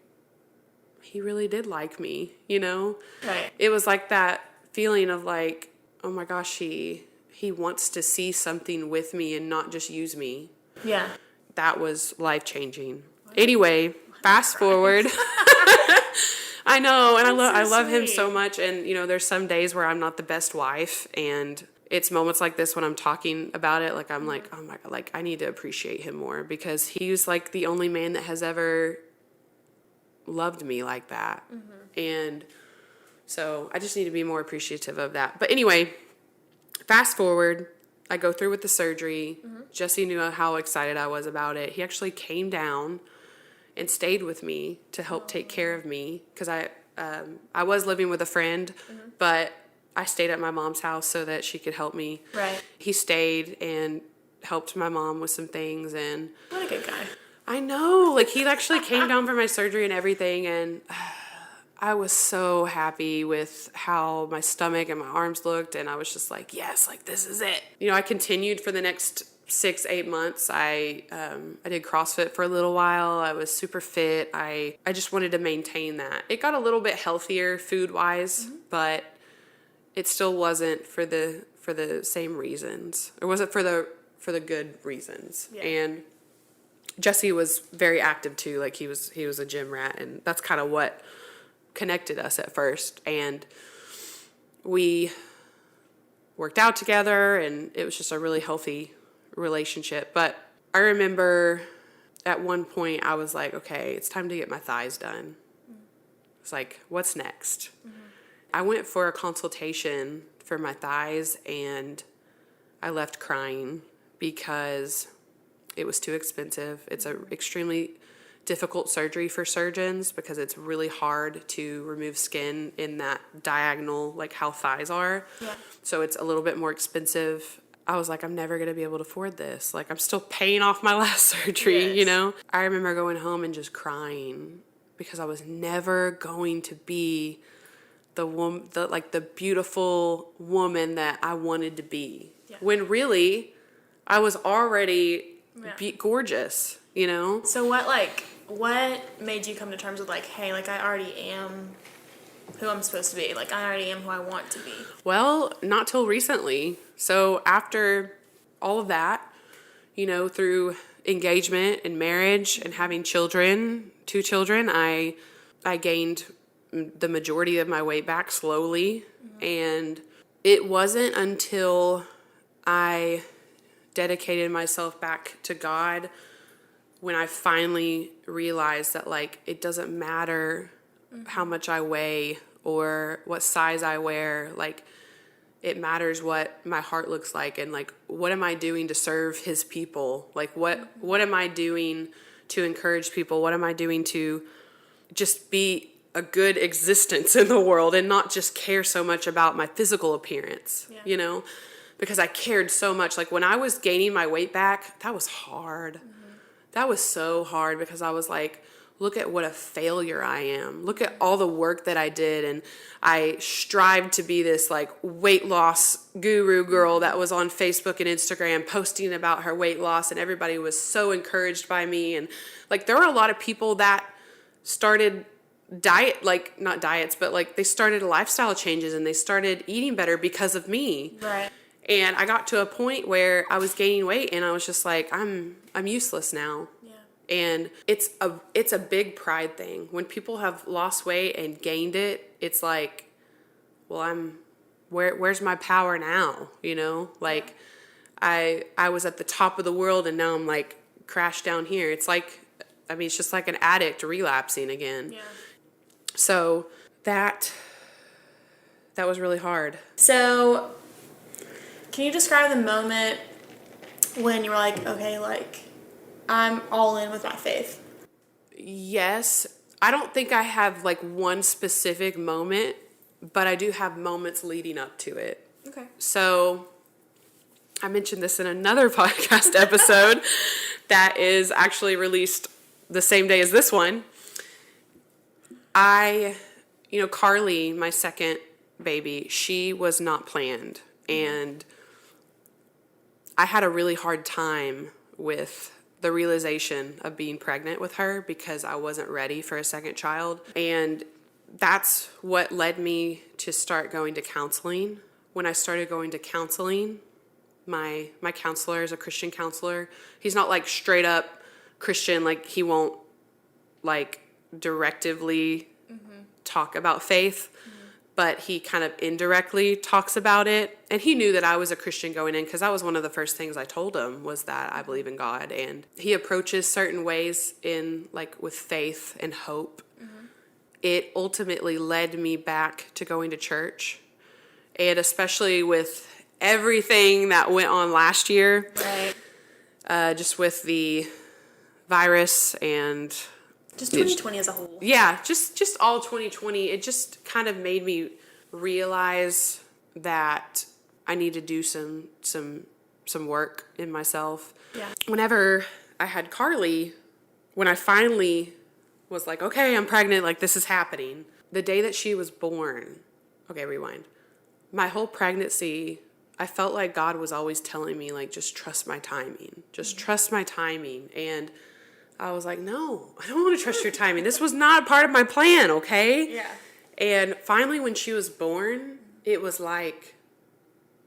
he really did like me, Right. It was like that feeling of like, oh my gosh, he wants to see something with me and not just use me. Yeah. That was life-changing. Anyway, fast forward. I know, and I love him so much. And, there's some days where I'm not the best wife, and it's moments like this when I'm talking about it, like, I'm like, oh my God, like, I need to appreciate him more, because he's like the only man that has ever loved me like that. And so I just need to be more appreciative of that. But anyway, fast forward, I go through with the surgery. Jesse knew how excited I was about it. He actually came down and stayed with me to help take care of me, because I was living with a friend, but I stayed at my mom's house so that she could help me. Right. He stayed and helped my mom with some things. And what a good guy. I I know. Like, he actually came down for my surgery and everything, and I was so happy with how my stomach and my arms looked, and I was just like, yes, like, this is it. You know, I continued for the next 6-8 months. I did CrossFit for a little while. I was super fit. I just wanted to maintain that. It got a little bit healthier food-wise, but it still wasn't for the same reasons. Or was it for the good reasons? Yeah. And Jesse was very active too. Like, he was a gym rat, and that's kind of what connected us at first. And we worked out together, and it was just a really healthy relationship. But I remember at one point I was like, okay, it's time to get my thighs done. It's like, what's next? I went for a consultation for my thighs, and I left crying because it was too expensive. It's a extremely difficult surgery for surgeons because it's really hard to remove skin in that diagonal, like how thighs are. Yeah. So it's a little bit more expensive. I was like, I'm never going to be able to afford this. Like, I'm still paying off my last surgery, Yes. you know? I remember going home and just crying because I was never going to be the beautiful woman that I wanted to be. Yeah. When really, I was already Yeah. gorgeous, you know? So what made you come to terms with, like, hey, like, I already am who I'm supposed to be. Like, I already am who I want to be. Well, not till recently. So after all of that, you know, through engagement and marriage and having children, 2 children, I gained the majority of my weight back slowly. And it wasn't until I dedicated myself back to God when I finally realized that, like, it doesn't matter how much I weigh or what size I wear. Like, it matters what my heart looks like, and, like, what am I doing to serve his people? Like, what am I doing to encourage people? What am I doing to just be a good existence in the world and not just care so much about my physical appearance, Yeah. you know? Because I cared so much. Like, when I was gaining my weight back, that was hard. That was so hard because I was like, look at what a failure I am. Look at all the work that I did. And I strived to be this, like, weight loss guru girl that was on Facebook and Instagram posting about her weight loss. And everybody was so encouraged by me. And, like, there were a lot of people that started not diets, but, like, they started lifestyle changes and they started eating better because of me. Right. And I got to a point where I was gaining weight and I was just like, I'm useless now. Yeah. And it's a big pride thing. When people have lost weight and gained it, it's like, well, where's my power now? You know, like, I was at the top of the world and now I'm, like, crashed down here. It's like, I mean, it's just like an addict relapsing again. Yeah. So that was really hard. So, can you describe the moment when you were like, okay, like, I'm all in with my faith? Yes. I don't think I have, like, one specific moment, but I do have moments leading up to it. Okay. So I mentioned this in another podcast episode that is actually released the same day as this one. Carly, my second baby, she was not planned. And I had a really hard time with the realization of being pregnant with her because I wasn't ready for a second child. And that's what led me to start going to counseling. When I started going to counseling, my counselor is a Christian counselor. He's not, like, straight up Christian, like, he won't, like, directively talk about faith, but he kind of indirectly talks about it. And he knew that I was a Christian going in because that was one of the first things I told him was that I believe in God. And he approaches certain ways in, like, with faith and hope. It ultimately led me back to going to church. And especially with everything that went on last year, Right. just with the virus and Just 2020 as a whole. yeah, just all 2020, it just kind of made me realize that I need to do some work in myself. Yeah. Whenever I had Carly, when I finally was like, okay, I'm pregnant, like this is happening, the day that she was born, okay, rewind. My whole pregnancy, I felt like God was always telling me, like, just trust my timing. Just trust my timing. And I was like, no, I don't want to trust your timing. This was not a part of my plan, okay? Yeah. And finally, when she was born, it was like,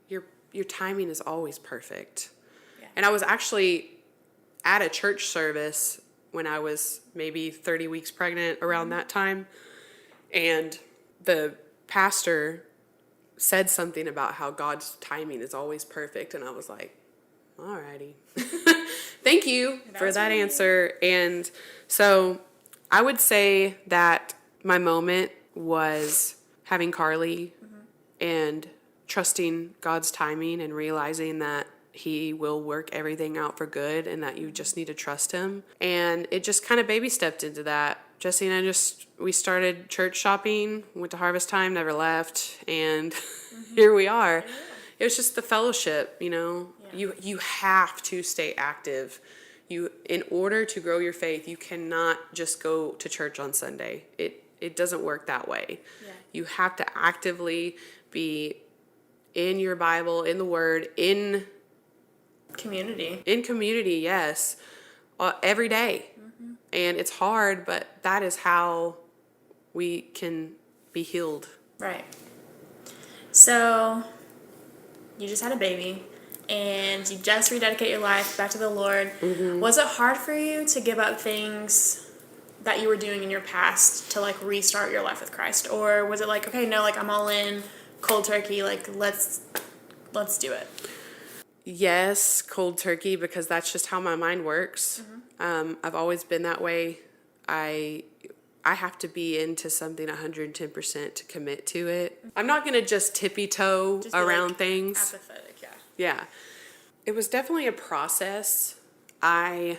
your timing is always perfect. Yeah. And I was actually at a church service when I was maybe 30 weeks pregnant, around that time. And the pastor said something about how God's timing is always perfect. And I was like, alrighty. Thank you for that answer. And so I would say that my moment was having Carly and trusting God's timing and realizing that he will work everything out for good and that you just need to trust him. And it just kind of baby stepped into that. Jesse and I we started church shopping, went to Harvest Time, never left, and here we are. It was just the fellowship, you know. Yeah. You have to stay active. In order to grow your faith, you cannot just go to church on Sunday. It doesn't work that way. Yeah. You have to actively be in your Bible, in the Word, in community. In community, yes. Every day. And it's hard, but that is how we can be healed. Right. So, you just had a baby, and you just rededicate your life back to the Lord. Was it hard for you to give up things that you were doing in your past to, like, restart your life with Christ? Or was it like, okay, no, like, I'm all in, cold turkey, like, let's do it? Yes, cold turkey, because that's just how my mind works. I've always been that way. I have to be into something 110% to commit to it. I'm not going to just tippy-toe around like things. Apathetic, yeah. Yeah. It was definitely a process. I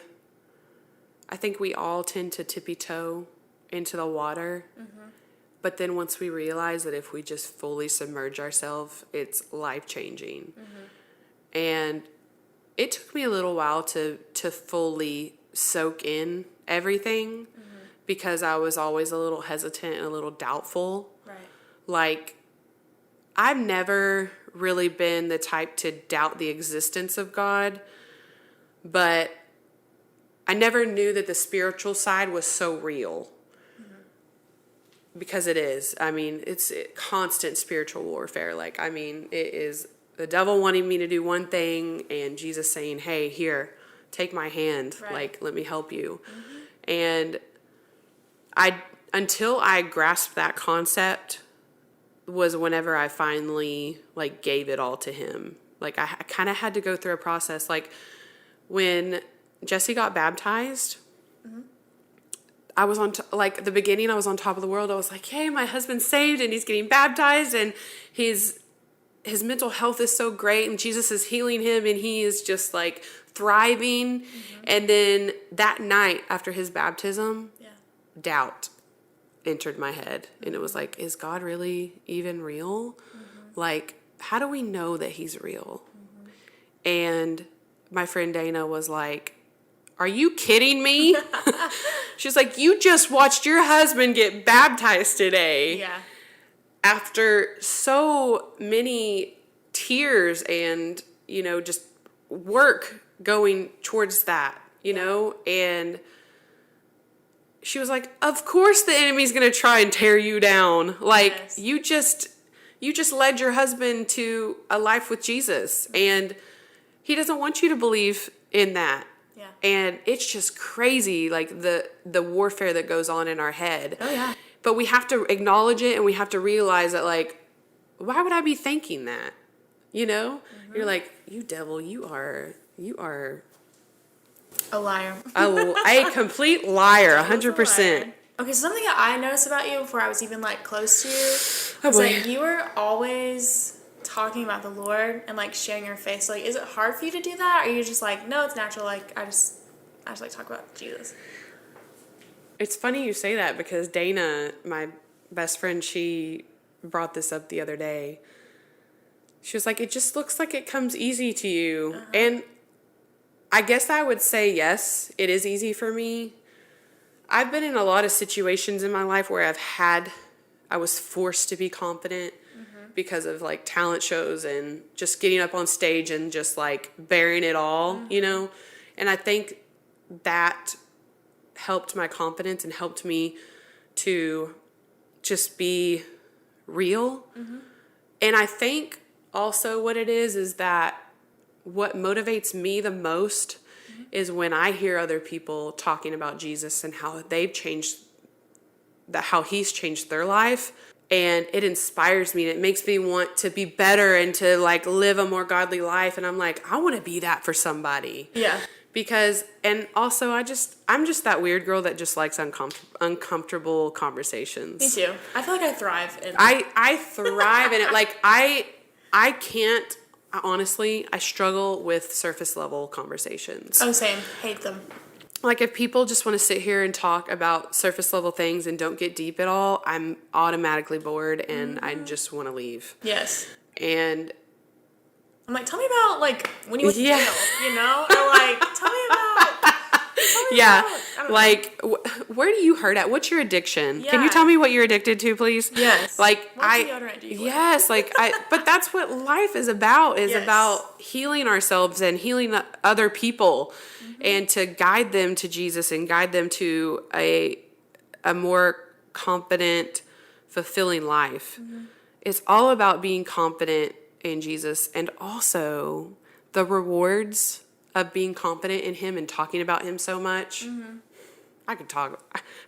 think we all tend to tippy-toe into the water. But then once we realize that if we just fully submerge ourselves, it's life-changing. And it took me a little while to fully soak in everything because I was always a little hesitant and a little doubtful. Right. Like, I've never really been the type to doubt the existence of God, but I never knew that the spiritual side was so real. Because it is. I mean, it's constant spiritual warfare. Like, I mean, it is the devil wanting me to do one thing and Jesus saying, hey, here, take my hand. Right. Like, let me help you. And until I grasped that concept was whenever I finally, like, gave it all to him. Like, I kind of had to go through a process. Like, when Jesse got baptized, I was the beginning, I was on top of the world. I was like, hey, my husband's saved and he's getting baptized and his mental health is so great and Jesus is healing him and he is just, like, thriving. And then that night after his baptism, doubt entered my head. And it was like, is God really even real? Like, how do we know that he's real? And my friend Dana was like, are you kidding me? She's like, you just watched your husband get baptized today. Yeah. After so many tears and, you know, just work going towards that, you know? And she was like, of course the enemy's going to try and tear you down. Like, yes. you just led your husband to a life with Jesus. And he doesn't want you to believe in that. Yeah. And it's just crazy, like, the warfare that goes on in our head. Oh, yeah. But we have to acknowledge it and we have to realize that, like, why would I be thinking that? You know? You're like, you devil, you are a liar. a complete liar, 100%. Okay, so something that I noticed about you before I was even, like, close to you was, like, you were always talking about the Lord and, like, sharing your faith. So, like, is it hard for you to do that? Or are you just like, no, it's natural, like, I just like talk about Jesus? It's funny you say that because Dana, my best friend, she brought this up the other day. She was like, it just looks like it comes easy to you. And I guess I would say, yes, it is easy for me. I've been in a lot of situations in my life where I was forced to be confident because of like talent shows and just getting up on stage and just like bearing it all, you know? And I think that helped my confidence and helped me to just be real. And I think also what it is that what motivates me the most is when I hear other people talking about Jesus and how they've changed, how he's changed their life. And it inspires me and it makes me want to be better and to like live a more godly life. And I'm like, I want to be that for somebody. Yeah. Because, and also I'm just that weird girl that just likes uncomfortable conversations. Me too. I feel like I thrive in I thrive in it. Like I can't, honestly, I struggle with surface level conversations. Oh, same. Hate them. Like if people just want to sit here and talk about surface level things and don't get deep at all, I'm automatically bored and I just want to leave. Yes. And I'm like, tell me about like when you went to jail, you know? Or like, tell me about like where do you hurt at? What's your addiction? Yeah. Can you tell me what you're addicted to, please? Yes. Like what deodorant do you wear? Yes, like but that's what life is about, about healing ourselves and healing other people and to guide them to Jesus and guide them to a more confident, fulfilling life. It's all about being confident in Jesus and also the rewards of being confident in him and talking about him so much. I could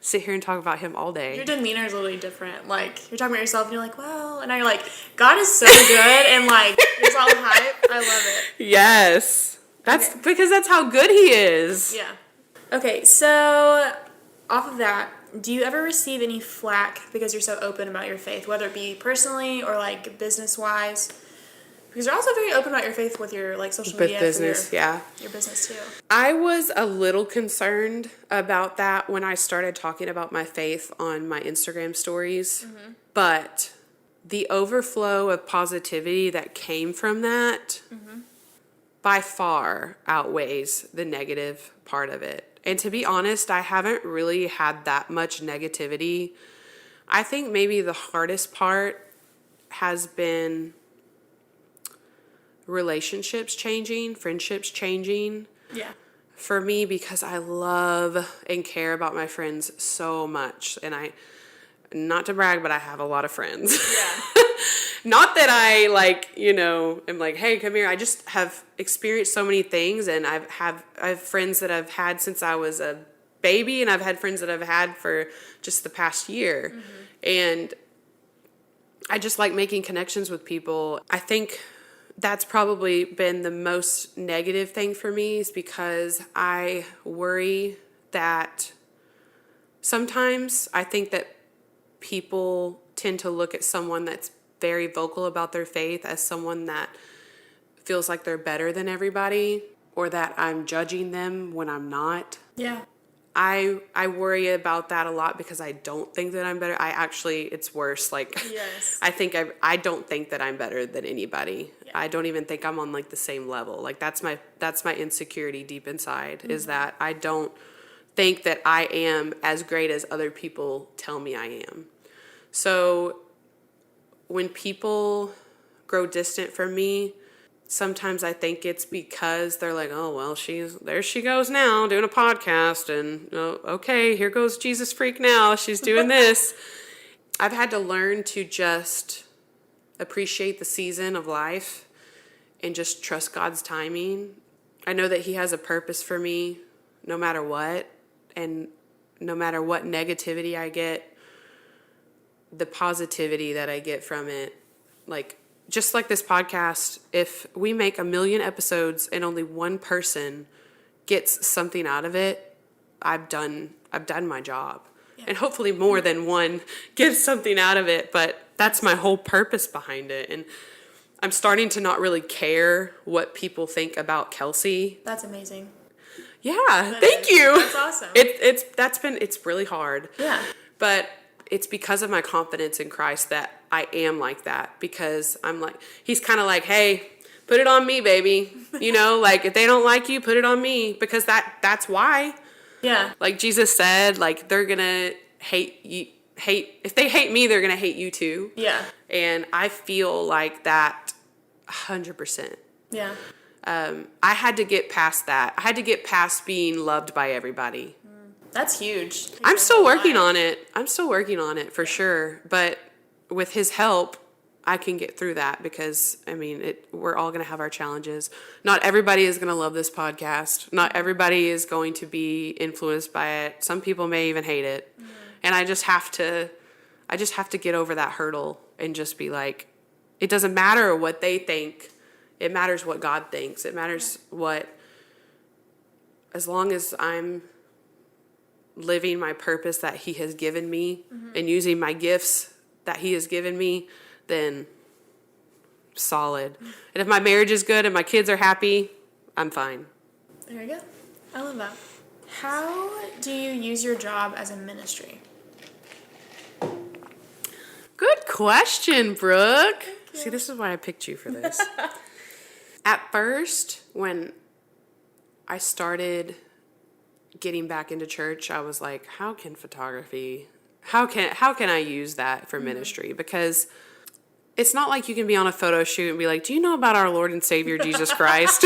sit here and talk about him all day. Your demeanor is literally different. Like, you're talking about yourself and you're like, well, and now you're like, God is so good and like, it's all hype. I love it. Yes. That's because that's how good he is. Yeah. Okay, so off of that, do you ever receive any flack because you're so open about your faith, whether it be personally or like business-wise? Because you're also very open about your faith with your like social media. Business, your business too. I was a little concerned about that when I started talking about my faith on my Instagram stories. But the overflow of positivity that came from that by far outweighs the negative part of it. And to be honest, I haven't really had that much negativity. I think maybe the hardest part has been relationships changing, friendships changing. Yeah. For me, because I love and care about my friends so much. And not to brag, but I have a lot of friends. Yeah. Not that I am like, hey, come here. I just have experienced so many things, and I have friends that I've had since I was a baby, and I've had friends that I've had for just the past year. And I just like making connections with people. I think that's probably been the most negative thing for me is because I worry that sometimes I think that people tend to look at someone that's very vocal about their faith as someone that feels like they're better than everybody or that I'm judging them when I'm not. Yeah. I worry about that a lot because I don't think that I'm better. It's worse. Like, yes. I don't think that I'm better than anybody. Yeah. I don't even think I'm on like the same level. Like that's my insecurity deep inside is that I don't think that I am as great as other people tell me I am. So when people grow distant from me, sometimes I think it's because they're like, oh, well, there she goes now doing a podcast and okay, here goes Jesus freak now. She's doing this. I've had to learn to just appreciate the season of life and just trust God's timing. I know that he has a purpose for me no matter what. And no matter what negativity I get, the positivity that I get from it, like, just like this podcast, if we make 1 million episodes and only one person gets something out of it, I've done my job. Yeah. And hopefully more than one gets something out of it, but that's my whole purpose behind it. And I'm starting to not really care what people think about Kelsie. That's amazing. Yeah, thank you. That's awesome. It's really hard. Yeah. But it's because of my confidence in Christ that I am like that, because I'm like, he's kind of like, hey, put it on me, baby. Like if they don't like you, put it on me, because that's why. Yeah. Like Jesus said, like they're gonna if they hate me, they're gonna hate you too. Yeah. And I feel like that 100%. Yeah. I had to get past that. I had to get past being loved by everybody. That's huge. I'm still working on it. I'm still working on it for sure. But with his help, I can get through that because, I mean, we're all going to have our challenges. Not everybody is going to love this podcast. Not everybody is going to be influenced by it. Some people may even hate it. Mm-hmm. And I just have to get over that hurdle and just be like, it doesn't matter what they think. It matters what God thinks. It matters as long as I'm living my purpose that he has given me and using my gifts that he has given me, then solid. And if my marriage is good and my kids are happy, I'm fine. There you go. I love that. How do you use your job as a ministry? Good question, Brooke. See, this is why I picked you for this. At first, when I started getting back into church, I was like, how can I use that for ministry? Because it's not like you can be on a photo shoot and be like, do you know about our Lord and Savior Jesus Christ?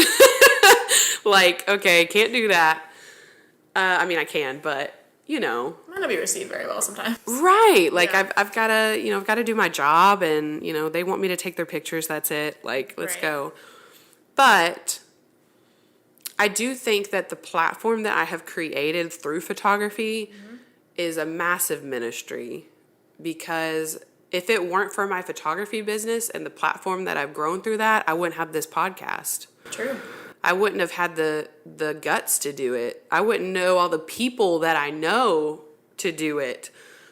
Like, okay, can't do that. I mean, I can, but you know, might not be received very well sometimes. Right. Like I've got to do my job, and they want me to take their pictures. That's it. Like, let's go. But I do think that the platform that I have created through photography is a massive ministry, because if it weren't for my photography business and the platform that I've grown through that, I wouldn't have this podcast. True. I wouldn't have had the guts to do it. I wouldn't know all the people that I know to do it.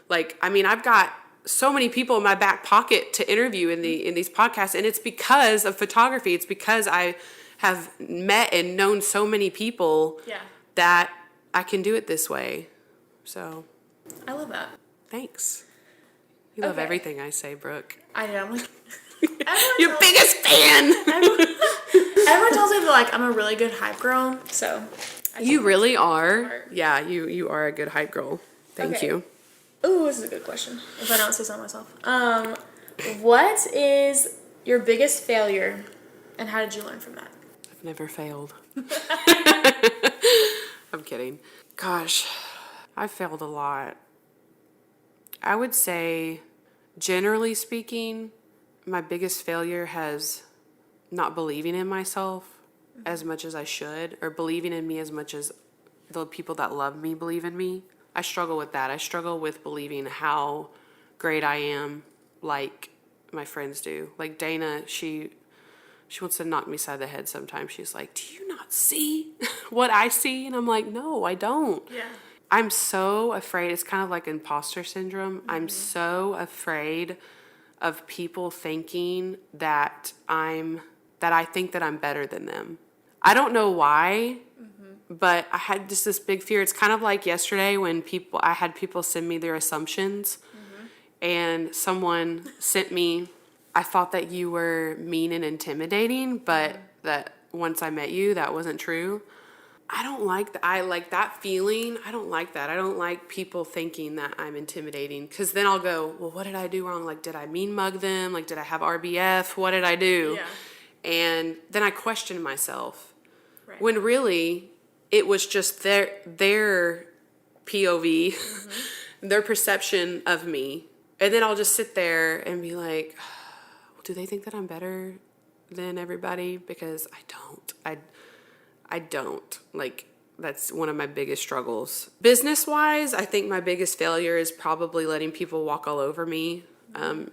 Like, I mean, I've got so many people in my back pocket to interview in these podcasts, and it's because of photography. It's because I have met and known so many people that I can do it this way. So I love that. Thanks. You love everything I say, Brooke. I know. I'm like your biggest fan. Everyone tells me that, like, I'm a really good hype girl. So you really are. Yeah, you are a good hype girl. Thank you. Ooh, this is a good question. If I don't say so myself. What is your biggest failure, and how did you learn from that? I've never failed. I'm kidding. Gosh, I've failed a lot. I would say, generally speaking, my biggest failure has not believing in myself as much as I should, or believing in me as much as the people that love me believe in me. I struggle with that. I struggle with believing how great I am, like my friends do. Like Dana, she wants to knock me side the head sometimes. She's like, do you not see what I see? And I'm like, no, I don't. Yeah. I'm so afraid. It's kind of like imposter syndrome. I'm so afraid of people thinking that I think that I'm better than them. I don't know why, but I had just this big fear. It's kind of like yesterday when I had people send me their assumptions, and someone sent me, I thought that you were mean and intimidating, but that once I met you, that wasn't true. I don't like that. I like that feeling. I don't like that. I don't like people thinking that I'm intimidating, because then I'll go, well, what did I do wrong? Like, did I mean mug them? Like, did I have RBF? What did I do? Yeah. And then I question myself. Right. When really it was just their POV, their perception of me. And then I'll just sit there and be like, do they think that I'm better than everybody? Because I don't. I don't. Like, that's one of my biggest struggles. Business-wise, I think my biggest failure is probably letting people walk all over me.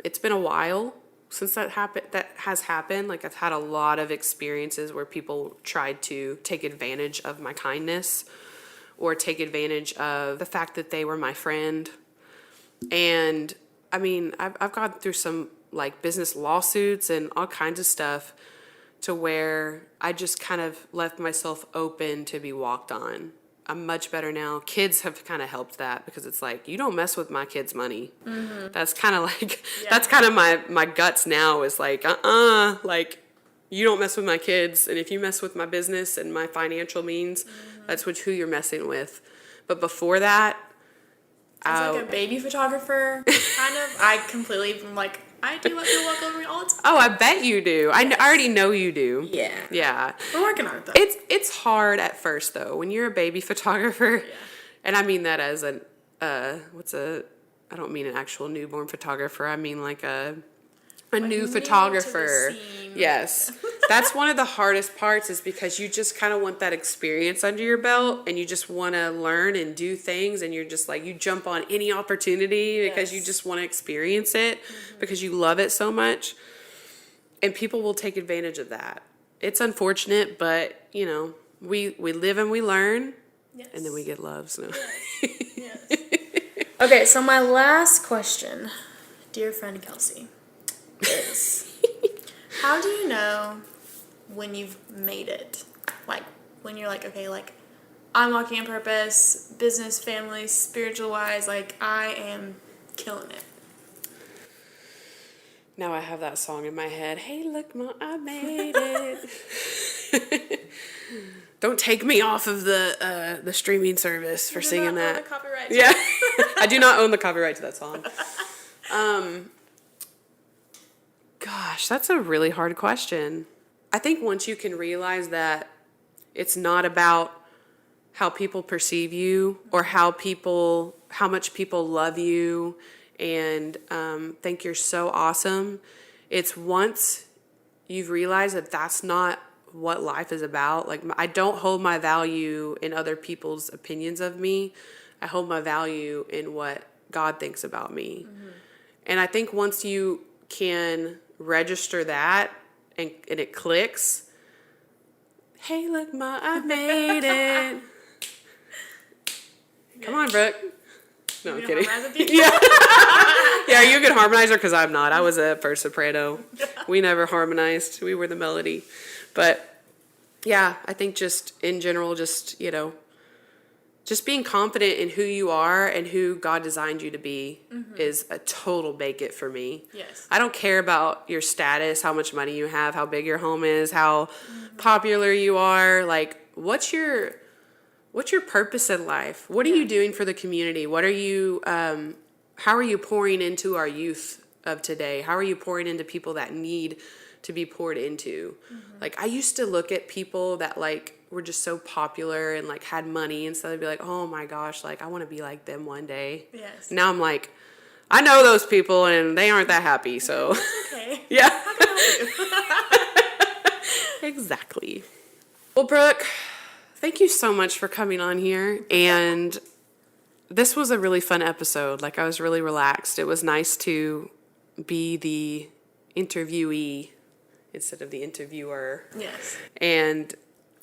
It's been a while since that has happened. Like, I've had a lot of experiences where people tried to take advantage of my kindness or take advantage of the fact that they were my friend. And, I mean, I've gone through some, like, business lawsuits and all kinds of stuff, to where I just kind of left myself open to be walked on. I'm much better now. Kids have kind of helped that, because it's like, you don't mess with my kids' money. That's kind of like, that's kind of my guts now, is like, like, you don't mess with my kids. And if you mess with my business and my financial means, that's who you're messing with. But before that, As like a baby photographer, kind of, I completely am like, I do let people walk over me all the time. Oh, I bet you do. Yes. I already know you do. Yeah. Yeah. We're working on it, though. It's hard at first, though. When you're a baby photographer, Yeah. and I mean that as I don't mean an actual newborn photographer. I mean like a new photographer. Yes. That's one of the hardest parts, is because you just kind of want that experience under your belt, and you just want to learn and do things, and you're just like, you jump on any opportunity because you just want to experience it because you love it so much. And people will take advantage of that. It's unfortunate, but you know, we live and we learn, and then we get love. So. Yes. Okay, so my last question, dear friend Kelsie, is how do you know when you've made it? Like, when you're like, okay, like, I'm walking in purpose, business, family, spiritual-wise, like, I am killing it. Now I have that song in my head. Hey, look, Ma, I made it. Don't take me off of the streaming service for singing that. Own the copyright. Yeah, I do not own the copyright to that song. Gosh, that's a really hard question. I think once you can realize that it's not about how people perceive you or how much people love you and think you're so awesome. It's once you've realized that that's not what life is about. Like, I don't hold my value in other people's opinions of me. I hold my value in what God thinks about me. Mm-hmm. And I think once you can register that and it clicks, hey, look, Ma, I made it. Come on, Brooke. No, I'm kidding. Yeah. Yeah, are you a good harmonizer? Because I'm not. I was a first soprano. We never harmonized. We were the melody. But yeah, I think just in general, just, you know, just being confident in who you are and who God designed you to be is a total make it for me. Yes. I don't care about your status, how much money you have, how big your home is, how popular you are. Like, what's your purpose in life? What are you doing for the community? What are you, how are you pouring into our youth of today? How are you pouring into people that need to be poured into? Like, I used to look at people that like were just so popular and like had money and stuff. I'd be like, oh my gosh, like I want to be like them one day. Yes. Now I'm like, I know those people and they aren't that happy. So okay. Yeah. How can I help you? Exactly. Well, Brooke, thank you so much for coming on here. And this was a really fun episode. Like, I was really relaxed. It was nice to be the interviewee instead of the interviewer. Yes. And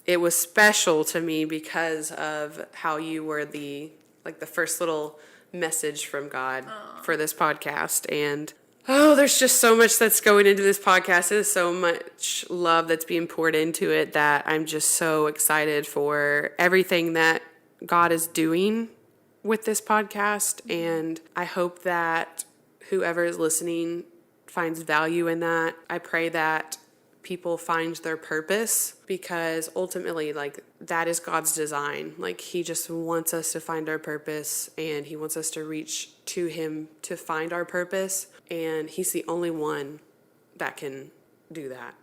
it was special to me because of how you were the first little message from God for this podcast. And there's just so much that's going into this podcast. There's so much love that's being poured into it that I'm just so excited for everything that God is doing with this podcast. And I hope that whoever is listening finds value in that. I pray that people find their purpose, because ultimately, like, that is God's design. Like, he just wants us to find our purpose, and he wants us to reach to him to find our purpose. And he's the only one that can do that.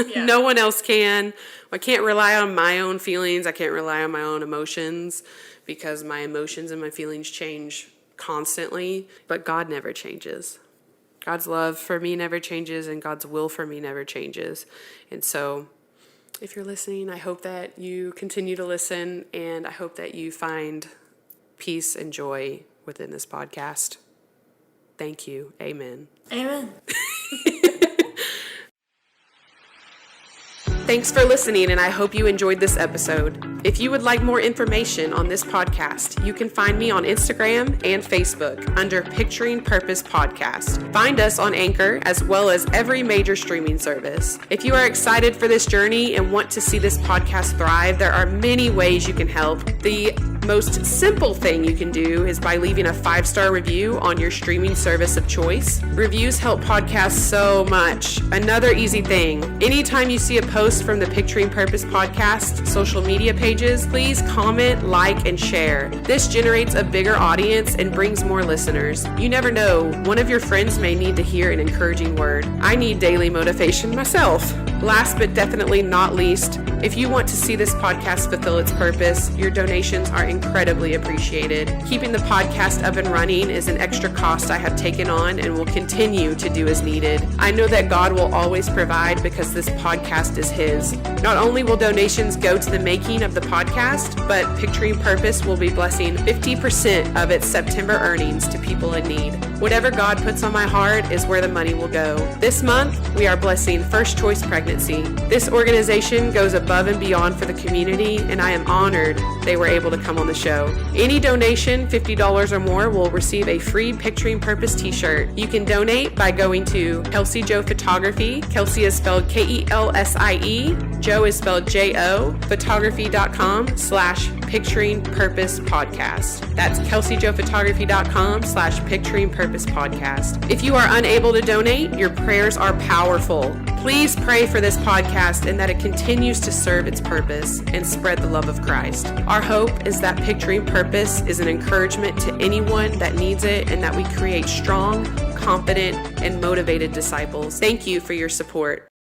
Yeah. No one else can. I can't rely on my own feelings. I can't rely on my own emotions, because my emotions and my feelings change constantly, but God never changes. God's love for me never changes, and God's will for me never changes. And so if you're listening, I hope that you continue to listen, and I hope that you find peace and joy within this podcast. Thank you. Amen. Amen. Thanks for listening, and I hope you enjoyed this episode. If you would like more information on this podcast, you can find me on Instagram and Facebook under Picturing Purpose Podcast. Find us on Anchor as well as every major streaming service. If you are excited for this journey and want to see this podcast thrive, there are many ways you can help. The most simple thing you can do is by leaving a 5-star review on your streaming service of choice. Reviews help podcasts so much. Another easy thing, anytime you see a post from the Picturing Purpose podcast social media pages, please comment, like, and share. This generates a bigger audience and brings more listeners. You never know, one of your friends may need to hear an encouraging word. I need daily motivation myself. Last but definitely not least, if you want to see this podcast fulfill its purpose, your donations are incredibly appreciated. Keeping the podcast up and running is an extra cost I have taken on and will continue to do as needed. I know that God will always provide because this podcast is His. Not only will donations go to the making of the podcast, but Picturing Purpose will be blessing 50% of its September earnings to people in need. Whatever God puts on my heart is where the money will go. This month, we are blessing First Choice Pregnancy. This organization goes above and beyond for the community, and I am honored they were able to come on the show. Any donation, $50 or more, will receive a free Picturing Purpose t-shirt. You can donate by going to Kelsie Joe Photography. Kelsie is spelled Kelsie. Joe is spelled J-O. Photography.com/Picturing Purpose Podcast. That's KelsieJoePhotography.com/Picturing Purpose Podcast. If you are unable to donate, your prayers are powerful. Please pray for this podcast and that it continues to serve its purpose and spread the love of Christ. Our hope is that Picturing Purpose is an encouragement to anyone that needs it and that we create strong, confident, and motivated disciples. Thank you for your support.